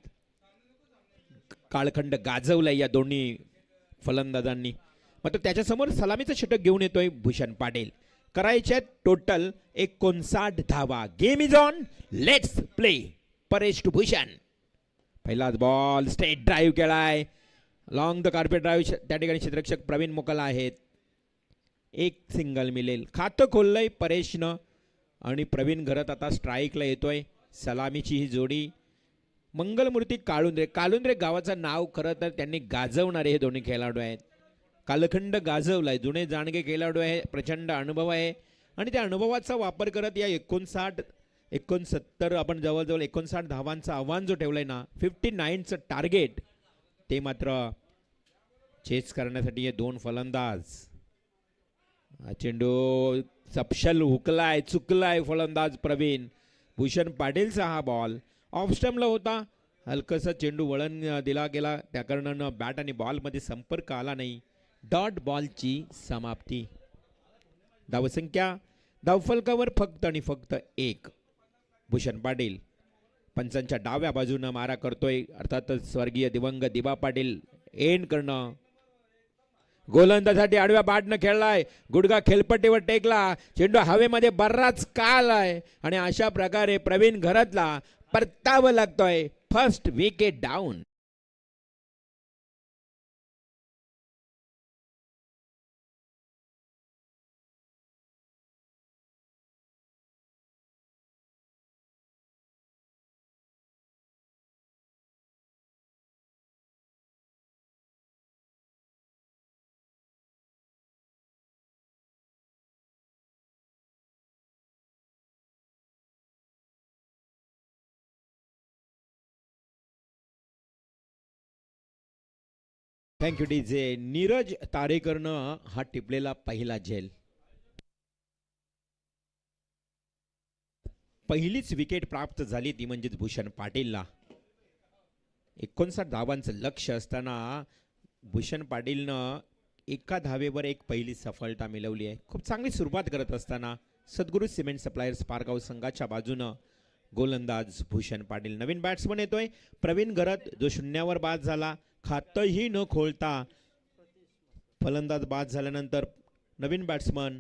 काळखंड गाजवलाय या दोन्ही फलंदाजांनी. मात्र त्याच्यासमोर सलामीचं षटक घेऊन येतोय भूषण पाटील. करायचे टोटल 59 धावा. Game is on, let's play. Paresh to Bhushan. पहिलाच बॉल स्ट्रेट ड्राईव्ह केलाय, लॉंग द कार्पेट ड्राईव्ह. त्या ठिकाणी क्षेत्ररक्षक प्रवीण मोकल आहेत. 1 सिंगल मिळेल. खातं खोललंय परेशनं आणि प्रवीण घरात आता स्ट्राईकला येतोय. सलामीची ही जोडी मंगलमूर्ती कालुंद्रे गावाचं नाव खरं तर त्यांनी गाजवणारे हे दोन्ही खेळाडू आहेत. कालखंड गाजवलाय, जुने जाणगे खेळाडू आहे, प्रचंड अनुभव आहे आणि त्या अनुभवाचा वापर करत या 69 आपण जवळजवळ 59 धावांचं आव्हान जो ठेवलंय ना, 59चं टार्गेट, ते मात्र चेस करण्यासाठी हे 2 फलंदाज हा चेंडू सपशल हुकलाय, चुकलाय फलंदाज प्रवीण. भूषण पाटीलचा हा बॉल ऑफ स्टंपला होता. हलकसा चेंडू वळण दिला गेला, त्या कारणानं बॅट आणि बॉलमध्ये संपर्क आला नाही. डॉट बॉलची समाप्ती. धावसंख्या धावफलकावर फक्त आणि फक्त 1. भूषण पाटील पंचांच्या डाव्या बाजूनं मारा करतोय, अर्थातच स्वर्गीय दिवंगत दिबा पाटील एंड करणं. गोलंदाजासाठी आडव्या बॅटनं खेळलाय, गुडघा खेळपट्टीवर टेकला, चेंडू हवेमध्ये बराच काल आहे आणि अशा प्रकारे प्रवीण घरातला परतावं लागतोय. First wicket down. Thank you DJ. Neeraj तारेकरनं हा टिपलेला पहिला झेल. पहिलीच विकेट प्राप्त झाली ती म्हणजेच भूषण पाटीलला. 59 धावांचं लक्ष असताना भूषण पाटीलनं एका धावेवर एक पहिली सफलता मिळवली आहे. खूप चांगली सुरुवात करत असताना सद्गुरू सिमेंट सप्लायर्स पारगाव संघाच्या बाजूनं गोलंदाज भूषण पाटील. नवीन बॅट्समन येतोय प्रवीण घरत, जो शून्यावर बाद झाला. खातही न खोलता फलंदाज बाद झाल्यानंतर नवीन बॅट्समन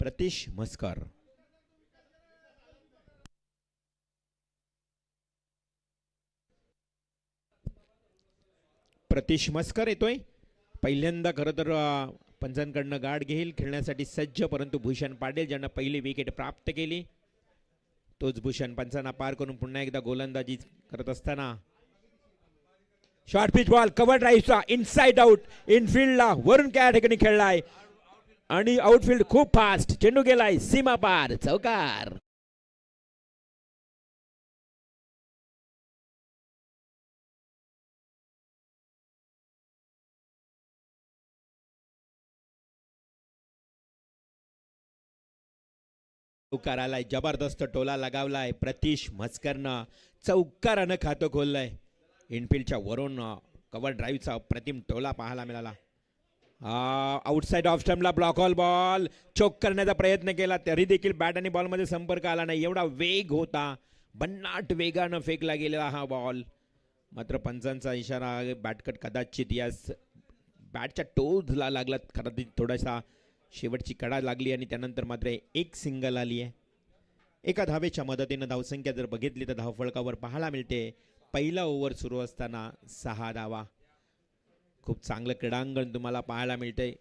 प्रतीश म्हस्कर. प्रतीश म्हस्कर येतोय पहिल्यांदा. खरं तर पंचांकडनं गाठ घेईल, खेळण्यासाठी सज्ज, परंतु भूषण पाटील ज्यांना पहिली विकेट प्राप्त केली तोच भूषण पंचांना पार करून पुन्हा एकदा गोलंदाजी करत असताना शॉर्ट पिच बॉल कव्हर ड्राईव्हचा इनसाइड आउट. इनफिल्डला वरून त्या ठिकाणी खेळलाय आणि आउटफील्ड खूप फास्ट. चेंडू गेलाय सीमा पार, चौकार. चौकार आलाय, जबरदस्त टोला लगावलाय प्रतीश म्हस्करनं. चौकारानं खातं खोललंय. इनफिल्डच्या वरून कव्हर ड्राईव्हचा प्रतिम टोला पाहायला मिळाला. आउटसाइड ऑफ स्टंपला ब्लॉक ऑल बॉल. चोक करण्याचा प्रयत्न केला तरी देखील बॅट आणि बॉलमध्ये संपर्क आला नाही. एवढा वेग होता, भन्नाट वेगानं फेकला गेलेला हा बॉल. मात्र पंचांचा इशारा, बॅटकट कदाचित या बॅटच्या टोजला लागला. खरं थोडासा शेवटची कडा लागली आणि त्यानंतर मात्र एक सिंगल आली आहे. एका धावेच्या मदतीनं धावसंख्या जर बघितली तर धावफलकावर पाहायला मिळते पहिला ओव्हर सुरू असताना 6 धावा. खूप चांगलं क्रीडांगण तुम्हाला पाहायला मिळतंय.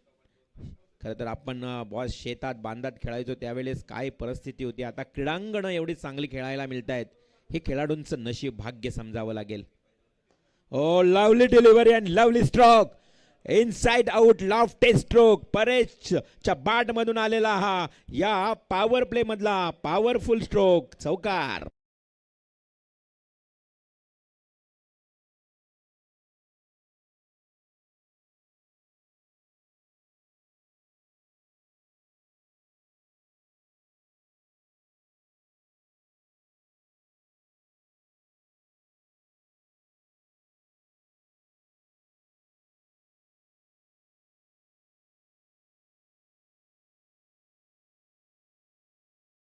खरं तर आपण बॉस शेतात बांधात खेळायचो त्यावेळेस काय परिस्थिती होती, आता क्रीडांगणं एवढी चांगली खेळायला मिळत आहेत. हे खेळाडूंचं नशीब, भाग्य समजावं लागेल. Oh lovely delivery and lovely stroke. Inside out lofted stroke. परेशच्या बॅट मधून आलेला हा या पॉवर प्ले मधला पॉवरफुल स्ट्रोक, चौकार.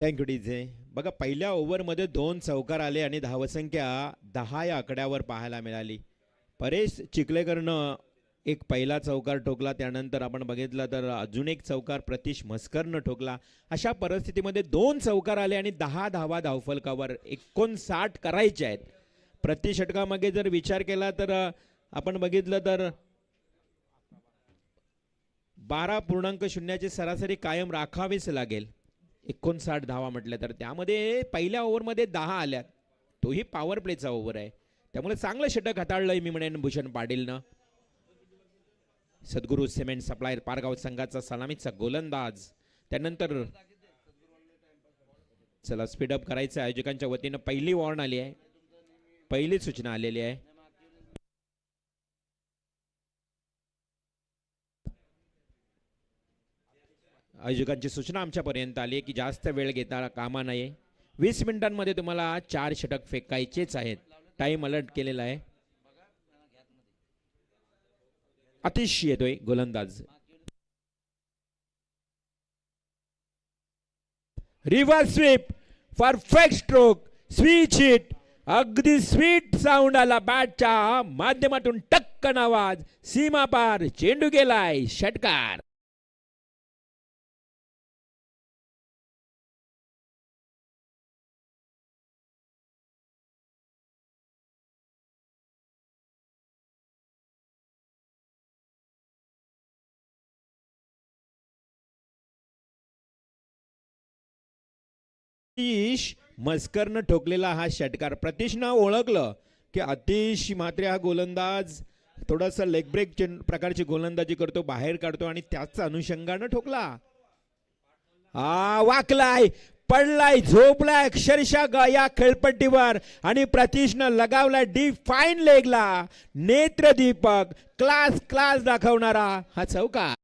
Thank you DJ. बघा पहिल्या ओव्हरमध्ये 2 चौकार आले आणि धावसंख्या 10 या आकड्यावर पाहायला मिळाली. परेश चिखलेकरनं एक पहिला चौकार ठोकला, त्यानंतर आपण बघितलं तर अजून एक चौकार प्रतीश म्हस्करनं ठोकला. अशा परिस्थितीमध्ये 2 चौकार आले आणि 10 धावा धावफलकावर 59 करायचे आहेत. प्रति षटकामागे जर विचार केला तर आपण बघितलं तर 12.0ची सरासरी कायम राखावीच लागेल. 59 धावा म्हटलं तर त्यामध्ये पहिल्या ओव्हरमध्ये 10 आल्या, तोही पॉवर प्लेचा ओव्हर आहे. त्यामुळे चांगलं षटक हाताळलंय मी म्हणेन भूषण पाटीलनं. सद्गुरू सिमेंट सप्लायर पारगाव संघाचा सलामीचा गोलंदाज. त्यानंतर चला स्पीडअप करायचं आयोजकांच्या वतीनं पहिली वॉर्न आली आहे, पहिली सूचना आलेली आहे. आयोजकांची सूचना आमच्यापर्यंत आली आहे की जास्त वेळ घेता कामा नये. 20 मिनिटांमध्ये तुम्हाला 4 षटक फेकायचेच आहेत. टाइम अलर्ट केलेला आहे. आतिश येतोय गोलंदाज. Reverse sweep, perfect stroke, switch hit. अगदी स्वीट साऊंड आला बॅटच्या माध्यमातून, टक्कन आवाज, सीमा पार, चेंडू गेलाय, षटकार. प्रतीश मस्करनं ठोकलेला हा षटकार. प्रतीशनं ओळखलं की आतिश मात्र हा गोलंदाज थोडासा लेग ब्रेक प्रकारची गोलंदाजी करतो, बाहेर काढतो आणि त्याच अनुषंगानं ठोकला. वाकलाय, पडलाय, झोपलाय अक्षरशः या खेळपट्टीवर आणि प्रतीशनं लगावलाय डीप फाईन लेगला. नेत्रदीपक, क्लास क्लास दाखवणारा हा चौकार.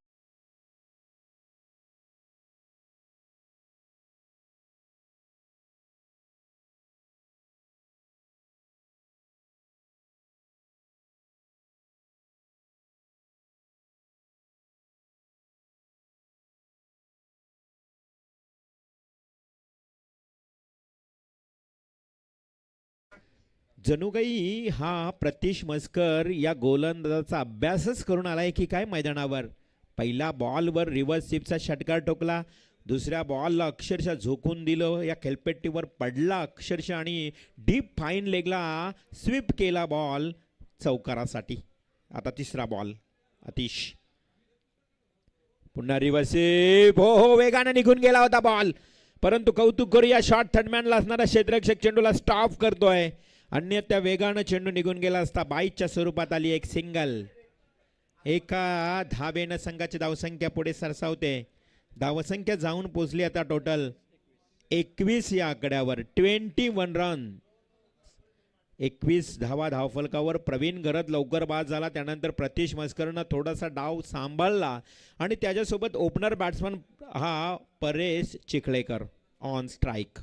जणू काही हा प्रतीश मस्कर या गोलंदाजाचा अभ्यासच करून आलाय की काय मैदानावर. पहिला बॉलवर रिव्हर्स स्वीपचा षटकार ठोकला, दुसऱ्या बॉलला अक्षरशः झोकून दिलं, या खेळपट्टीवर पडला अक्षरशः आणि डीप फाईन लेगला स्वीप केला बॉल चौकारासाठी. आता तिसरा बॉल आतिश, पुन्हा रिव्हर्स स्वीप. हो वेगाने निघून गेला होता बॉल, परंतु कौतुक करू या शॉर्ट थर्डमॅनला असणारा क्षेत्ररक्षक चेंडूला स्टॉप करतोय. अन्यथा वेगानं चेंडू निघून गेला असता. बाईच्या स्वरूपात आली एक सिंगल. एका धावेनं संघाची धावसंख्या पुढे सरसावते. धावसंख्या जाऊन पोचली आता टोटल 21 या आकड्यावर. 21 रन, 21 धावा धावफलकावर. प्रवीण गरज लवकर बाद झाला, त्यानंतर प्रतीश मस्करनं थोडासा डाव सांभाळला आणि त्याच्यासोबत ओपनर बॅट्समन हा Paresh Chikhalekar on strike.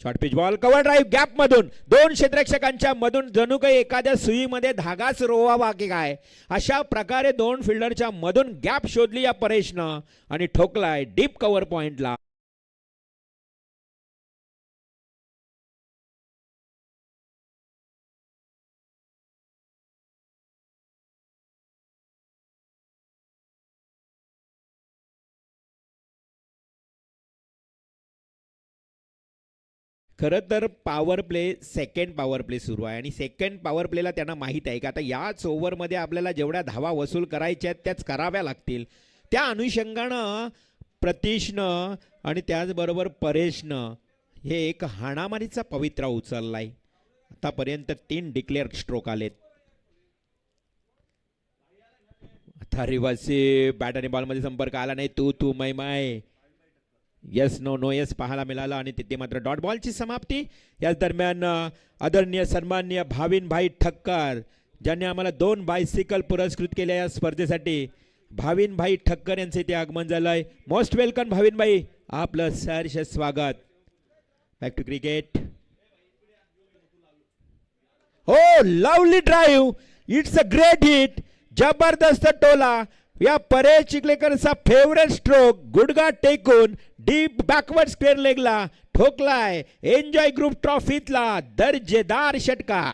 Short pitch ball, cover drive gap मधून, दोन क्षेत्ररक्षकांच्या मधून जणू काही एखाद्या सुईमध्ये धागाच रोवावा की काय अशा प्रकारे दोन फिल्डरच्या मधून गॅप शोधली या परेशनं आणि ठोकलाय डीप कव्हर पॉइंटला. खरं तर power play, second power play सुरू आहे आणि सेकंड पॉवर प्लेला त्यांना माहीत आहे की आता याच ओव्हरमध्ये आपल्याला जेवढ्या धावा वसूल करायच्या आहेत त्याच कराव्या लागतील. त्या अनुषंगानं प्रतीशनं आणि त्याचबरोबर परेशनं हे एक हाणामारीचा पवित्रा उचललाय. आतापर्यंत 3 डिक्लेअर स्ट्रोक आलेत. आता रिव्हर्स बॅट आणि बॉलमध्ये संपर्क आला नाही. तू मै माय, येस नो नो येस पाहायला मिळाला आणि तिथे मात्र डॉट बॉलची समाप्ती. याच दरम्यान आदरणीय सन्माननीय भाविन भाई ठक्कर ज्यांनी आम्हाला 2 बायसिकल पुरस्कृत केल्या या स्पर्धेसाठी, भाविन भाई ठक्कर यांचे इथे आगमन झालंय. मोस्ट वेलकम भाविन भाई, आपलं सहर्ष स्वागत. Back to cricket. हो lovely drive, it's a great hit, जबरदस्त टोला. या परेश चिखलेकरचा फेवरेट स्ट्रोक, गुडघा टेकून डीप बॅकवर्ड स्क्वेअर लेगला ठोकलाय. एन्जॉय ग्रुप ट्रॉफीतला दर्जेदार षटकार.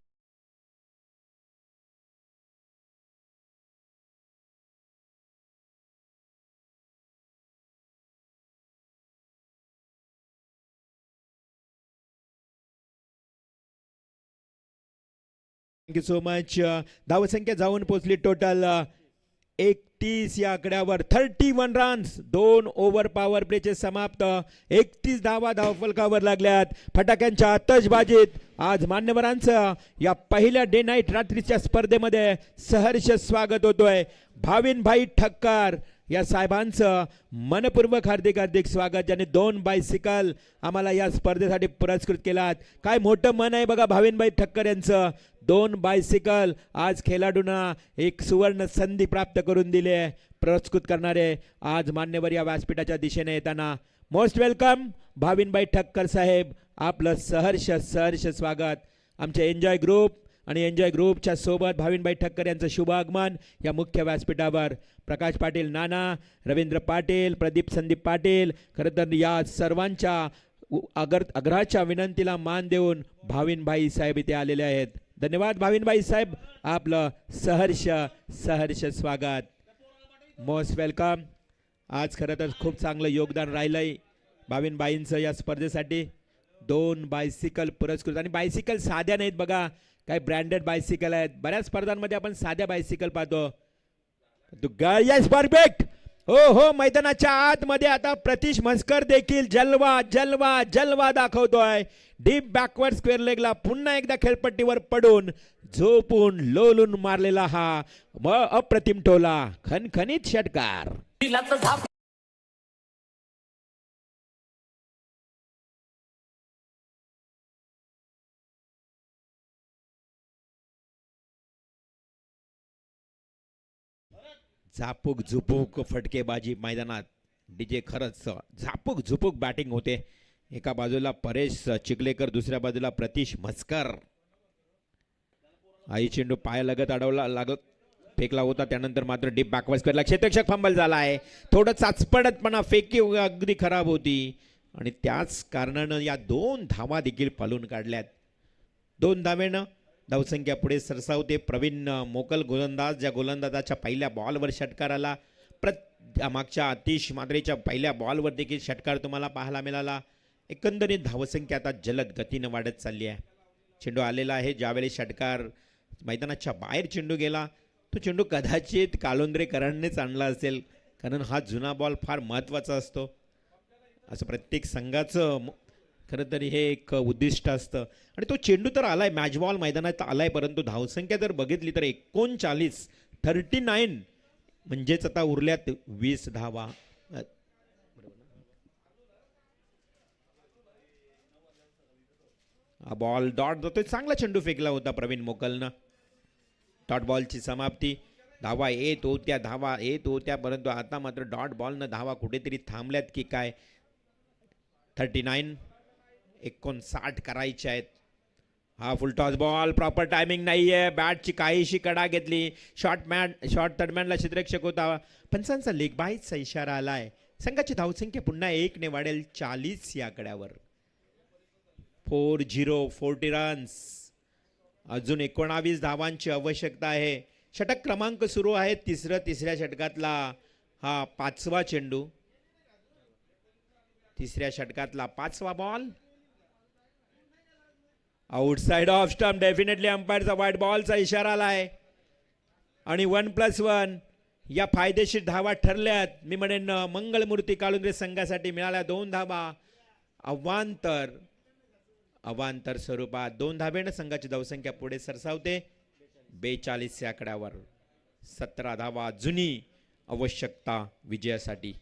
Thank you so much. धावसंख्या जाऊन पोहोचली टोटल 31 या आकड्यावर. 31 रन्स, 2 ओव्हर पॉवर प्लेचे समाप्त. 31 धावा धावफलकावर लागल्यात. फटाक्यांच्या आतषबाजीत आज मान्यवरांचं या पहिल्या डे नाईट रात्रीच्या स्पर्धेमध्ये सहर्ष स्वागत होतोय. भाविन भाई ठक्कर या साहेबांचं मनपूर्वक हार्दिक हार्दिक स्वागत, ज्यांनी 2 बायसिकल आम्हाला या स्पर्धेसाठी पुरस्कृत केलात. काय मोठं मन आहे बघा भाविन भाई ठक्कर यांचं. 2 बायसिकल आज खेळाडूंना एक सुवर्ण संधी प्राप्त करून दिली आहे. पुरस्कृत करणारे आज मान्यवर या व्यासपीठाच्या दिशेने येताना मोस्ट वेलकम भाविनबाई ठक्कर साहेब, आपलं सहर्ष सहर्ष स्वागत. आमचे एन्जॉय ग्रुप आणि एन्जॉय ग्रुपच्या सोबत भाविनबाई ठक्कर यांचं शुभ आगमन या मुख्य व्यासपीठावर. प्रकाश पाटील नाना, रवींद्र पाटील, प्रदीप संदीप पाटील, खरं तर या सर्वांच्या आग्रहाच्या विनंतीला मान देऊन भाविनबाई साहेब इथे आलेले आहेत. धन्यवाद भाविनबाई साहेब, आपलं सहर्ष सहर्ष स्वागत. Most welcome. आज खरं तर खूप चांगलं योगदान राहिलंय भाविनबाईंचं या स्पर्धेसाठी. 2 बायसिकल पुरस्कृत आणि बायसिकल साध्या नाहीत बघा, काही ब्रँडेड बायसिकल आहेत. बऱ्याच स्पर्धांमध्ये आपण साध्या बायसिकल पाहतो. Yes perfect. हो हो, मैदानाच्या आतमध्ये आता प्रतीश म्हस्कर देखील जलवा जलवा जलवा दाखवतोय. डीप बॅकवर्ड स्क्वेअर लेगला पुन्हा एकदा खेळपट्टीवर पडून झोपून लोलून मारलेला हा अप्रतिम टोला, खणखणीत षटकार. झापूक झुपूक फटकेबाजी मैदानात. डीजे खरंच झापूक झुपूक बॅटिंग होते. एका बाजूला परेश चिखलेकर, दुसऱ्या बाजूला प्रतीश म्हस्कर. आई चेंडू पायालगत अडवला लागत फेकला होता, त्यानंतर मात्र डीप बॅकवर्ड स्क्वेअरला क्षेत्ररक्षक फंबल झाला आहे. थोडं चाचपडतपणा, फेकी अगदी खराब होती आणि त्याच कारणानं या 2 धावा देखील पालून काढल्यात. 2 धावेनं धावसंख्या पुढे सरसावते. प्रवीण मोकल गोलंदाज, ज्या गोलंदाजाच्या पहिल्या बॉलवर षटकार आला. मागच्या आतिश मात्रेच्या पहिल्या बॉलवर देखील षटकार तुम्हाला पाहायला मिळाला. एकंदरीत धावसंख्या आता जलद गतीनं वाढत चालली आहे. चेंडू आलेला आहे, ज्यावेळी षटकार मैदानाच्या बाहेर चेंडू गेला तो चेंडू कदाचित कालोंद्रेकरांनीच आणला असेल, कारण हा जुना बॉल फार महत्त्वाचा असतो. असं प्रत्येक संघाचं खरं तरी हे एक उद्दिष्ट असतं. आणि तो चेंडू तर आलाय, मॅच बॉल मैदानात आलाय, परंतु धावसंख्या जर बघितली तर 39 म्हणजेच आता उरल्यात 20 धावा. हा बॉल डॉट जातोय. चांगला चेंडू फेकला होता प्रवीण मोकलनं. डॉट बॉलची समाप्ती. धावा येत होत्या परंतु आता मात्र डॉट बॉलनं धावा कुठेतरी थांबल्यात की काय. 59 करायचे आहेत. हा फुलटॉस बॉल, प्रॉपर टायमिंग नाहीये. बॅटची काहीशी कडा घेतली. शॉर्ट थर्डमॅनला क्षेत्ररक्षक होता. पंचांचा लेग बाईचा इशारा आलाय. संघाची धावसंख्या पुन्हा 1 ने वाढेल 40 या आकड्यावर. 40 रन्स. अजून 19 धावांची आवश्यकता आहे. षटक क्रमांक सुरू आहे. तिसऱ्या षटकातला हा 5वा चेंडू. तिसऱ्या षटकातला 5वा ball. Outside off stump. Definitely अंपायरचा व्हाईट बॉलचा इशारा आलाय आणि 1+1 या फायदेशीर धावा ठरल्यात. मी म्हणेन मंगलमूर्ती काळुंद्रे संघासाठी मिळाल्या 2 धावा. अवांतर स्वरूपात 2 धावेनं संघाची धावसंख्या पुढे सरसावते 42 या आकड्यावर. 17 धावा जुनी आवश्यकता विजयासाठी.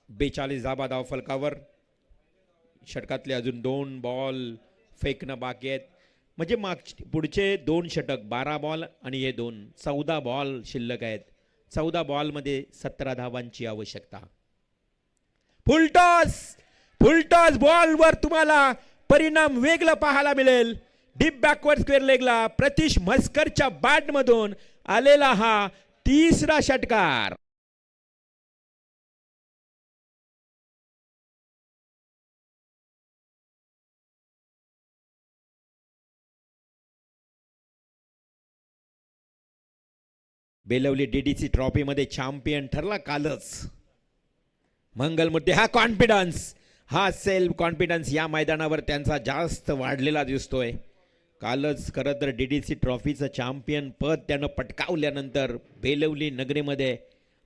42 धावा धावफलकावर. षटकातले अजून 2 बॉल फेकणं बाकी आहेत. म्हणजे पुढचे 2 षटक 12 बॉल आणि हे 2 14 बॉल शिल्लक आहेत. 14 बॉलमध्ये 17 धावांची आवश्यकता. फुलटॉस बॉलवर तुम्हाला परिणाम वेगळा पाहायला मिळेल. डीप बॅकवर्ड स्क्वेअर लेगला प्रतीश म्हस्करच्या बॅटमधून आलेला हा 3रा षटकार. बेलवली डीडीसी ट्रॉफीमध्ये चॅम्पियन ठरला कालच. मंगलमूर्ती. हा सेल्फ कॉन्फिडन्स या मैदानावर त्यांचा जास्त वाढलेला दिसतोय. कालच खरं तर डीडीसी ट्रॉफीचं चॅम्पियन पद त्यानं पटकावल्यानंतर बेलवली नगरीमध्ये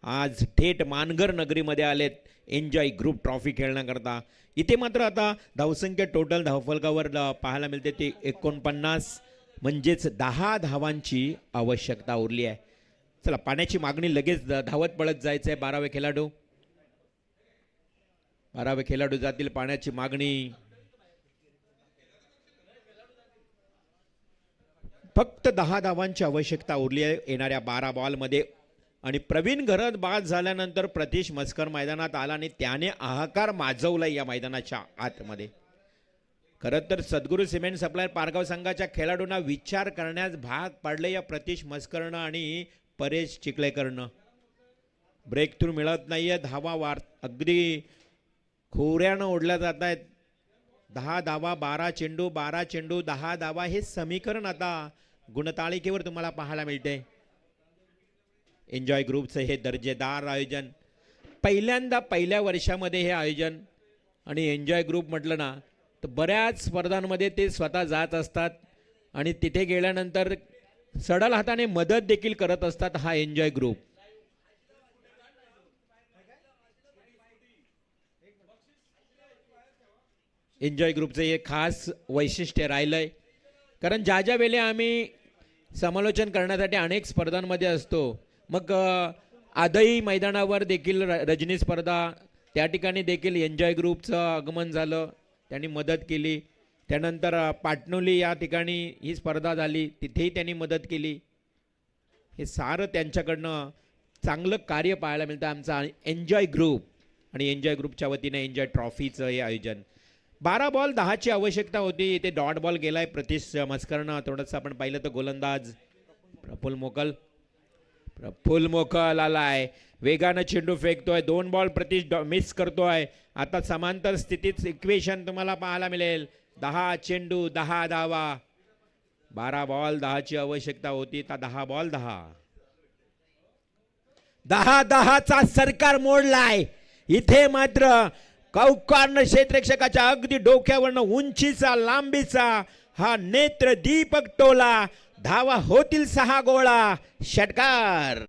आज थेट मानगर नगरीमध्ये आलेत एन्जॉय ग्रुप ट्रॉफी खेळण्याकरता. इथे मात्र आता धावसंख्या टोटल धावफलकावर पाहायला मिळते ती 49, म्हणजेच 10 धावांची आवश्यकता उरली आहे. चला, पाण्याची मागणी लगेच धावत पळत जायचं आहे. 12वे खेळाडू जातील. पाण्याची मागणी फक्त 10 धावांची आवश्यकता उरली आहे येणाऱ्या 12 बॉलमध्ये. आणि प्रवीण घरत बाद झाल्यानंतर प्रतीश मस्कर मैदानात आला आणि त्याने हाहाकार माजवला या मैदानाच्या आतमध्ये. खरं तर सद्गुरू सिमेंट सप्लायर पारगाव संघाच्या खेळाडूंना विचार करण्यास भाग पाडले या प्रतीश मस्करनं आणि परेश चिखलेकरनं. ब्रेक थ्रू मिळत नाहीये. धावा अगदी खोऱ्यानं ओढल्या जात आहेत. 10 धावा 12 चेंडू 12 चेंडू 10 धावा हे समीकरण आता गुणतालिकेवर तुम्हाला पाहायला मिळते. एन्जॉय ग्रुपचं हे दर्जेदार आयोजन पहिल्यांदा पहिल्या वर्षामध्ये हे आयोजन. आणि एन्जॉय ग्रुप म्हटलं ना तर बऱ्याच स्पर्धांमध्ये ते स्वतः जात असतात आणि तिथे गेल्यानंतर सडल हाताने मदत देखील करत असतात. हा एन्जॉय ग्रुप एन्जॉय ग्रुपचं हे खास वैशिष्ट्य राहिलंय. कारण ज्या ज्या वेळेला आम्ही समालोचन करण्यासाठी अनेक स्पर्धांमध्ये असतो, मग आदई मैदानावर देखील रजनी स्पर्धा त्या ठिकाणी देखील एन्जॉय ग्रुपचं आगमन झालं, त्यांनी मदत केली. त्यानंतर पाटणोली या ठिकाणी ही स्पर्धा झाली, तिथेही त्यांनी मदत केली. हे सारं त्यांच्याकडनं चांगलं कार्य पाहायला मिळतं. आमचा एन्जॉय ग्रुप आणि एन्जॉय ग्रुपच्या वतीने एन्जॉय ट्रॉफीचं हे आयोजन. 12 बॉल 10ची आवश्यकता होती. इथे डॉट बॉल गेलाय प्रतीश मस्करनं. थोडंसं आपण पाहिलं तर गोलंदाज प्रफुल्ल मोकल आलाय, वेगानं चेंडू फेकतोय. 2 बॉल प्रतीश मिस करतोय. आता समांतर स्थितीत इक्वेशन तुम्हाला पाहायला मिळेल. 10 चेंडू 10 धावा. 12 बॉल 10ची आवश्यकता होती. 10 बॉल 10-10चा सरकार मोडलाय. इथे मात्र कौकार्ण क्षेत्ररक्षकाच्या अगदी डोक्यावरनं उंचीचा लांबीचा हा नेत्र दीपक टोला. धावा होतील 6 गोळा. षटकार.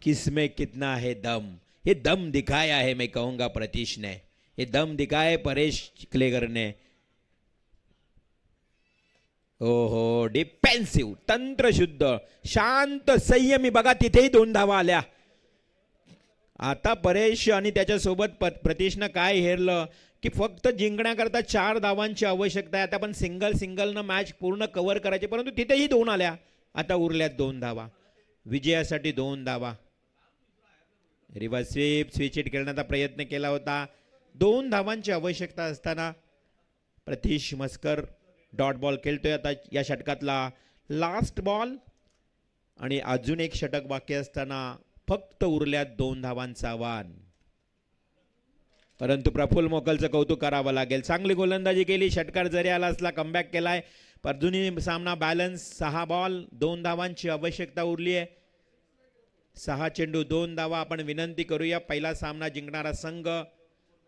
किसमें कितना है दम. ये दम दिखाया है मैं कहूंगा प्रतीश ने. ये दम दिखाया परेश चिखलेकर ने. ओहो डिफेन्सिव्ह तंत्रशुद्ध शांत संयमी. बघा तिथेही 2 धावा आल्या. आता परेश आणि त्याच्यासोबत प्रतीशनं काय हेरलं की फक्त जिंकण्याकरता 4 धावांची आवश्यकता आहे. आता पण सिंगलनं मॅच पूर्ण कव्हर करायची, परंतु तिथेही 2 आल्या. आता उरल्यात 2 धावा. विजयासाठी 2 धावा. रिव्हर्स स्विच हिट खेळण्याचा प्रयत्न केला होता. 2 धावांची आवश्यकता असताना प्रतीश मस्कर डॉट बॉल खेळतोय. आता या षटकातला लास्ट बॉल आणि अजून एक षटक बाकी असताना फक्त उरल्यात 2 धावांचं आव्हान. परंतु प्रफुल्ल मोकलचं कौतुक करावं लागेल. चांगली गोलंदाजी केली. षटकार जरी आला असला कमबॅक केलाय. अजूनही सामना बॅलन्स. 6 बॉल 2 धावांची आवश्यकता उरली आहे. 6 चेंडू 2 धावा. आपण विनंती करूया पहिला सामना जिंकणारा संघ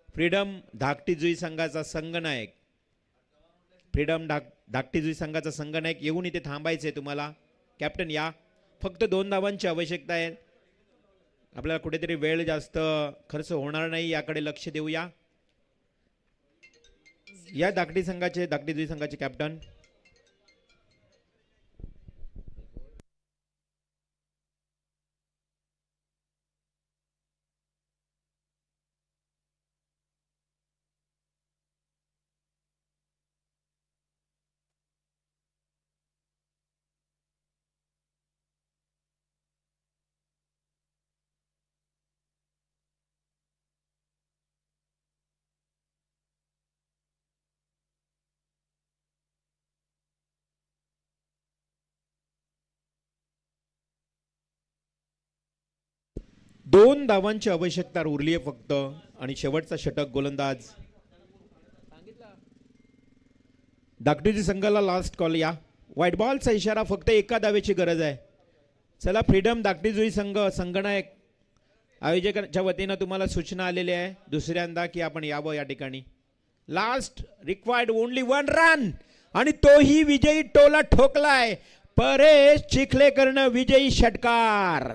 फ्रीडम धाकटीजुई संघाचा संघनायक. फ्रीडम धाकटीजुई संघाचा संघनायक येऊन इथे थांबायचे तुम्हाला. कॅप्टन या. फक्त 2 धावांची आवश्यकता आहे. आपल्याला कुठेतरी वेळ जास्त खर्च होणार नाही याकडे लक्ष देऊया. या धाकटीजुई संघाचे कॅप्टन. दोन धावांची आवश्यकता उरली आहे फक्त. आणि शेवटचा षटक गोलंदाज धाकटीजी संघाला लास्ट कॉल. या व्हाईट बॉलचा इशारा. फक्त एका धावेची गरज आहे. चला फ्रीडम धाकटीजुई संघनायक आयोजकांच्या वतीनं तुम्हाला सूचना आलेली आहे दुसऱ्यांदा की आपण यावं या ठिकाणी. लास्ट रिक्वायर्ड ओनली 1 रन आणि तोही विजयी टोला ठोकलाय. परेश चिखलेकरनं विजयी षटकार.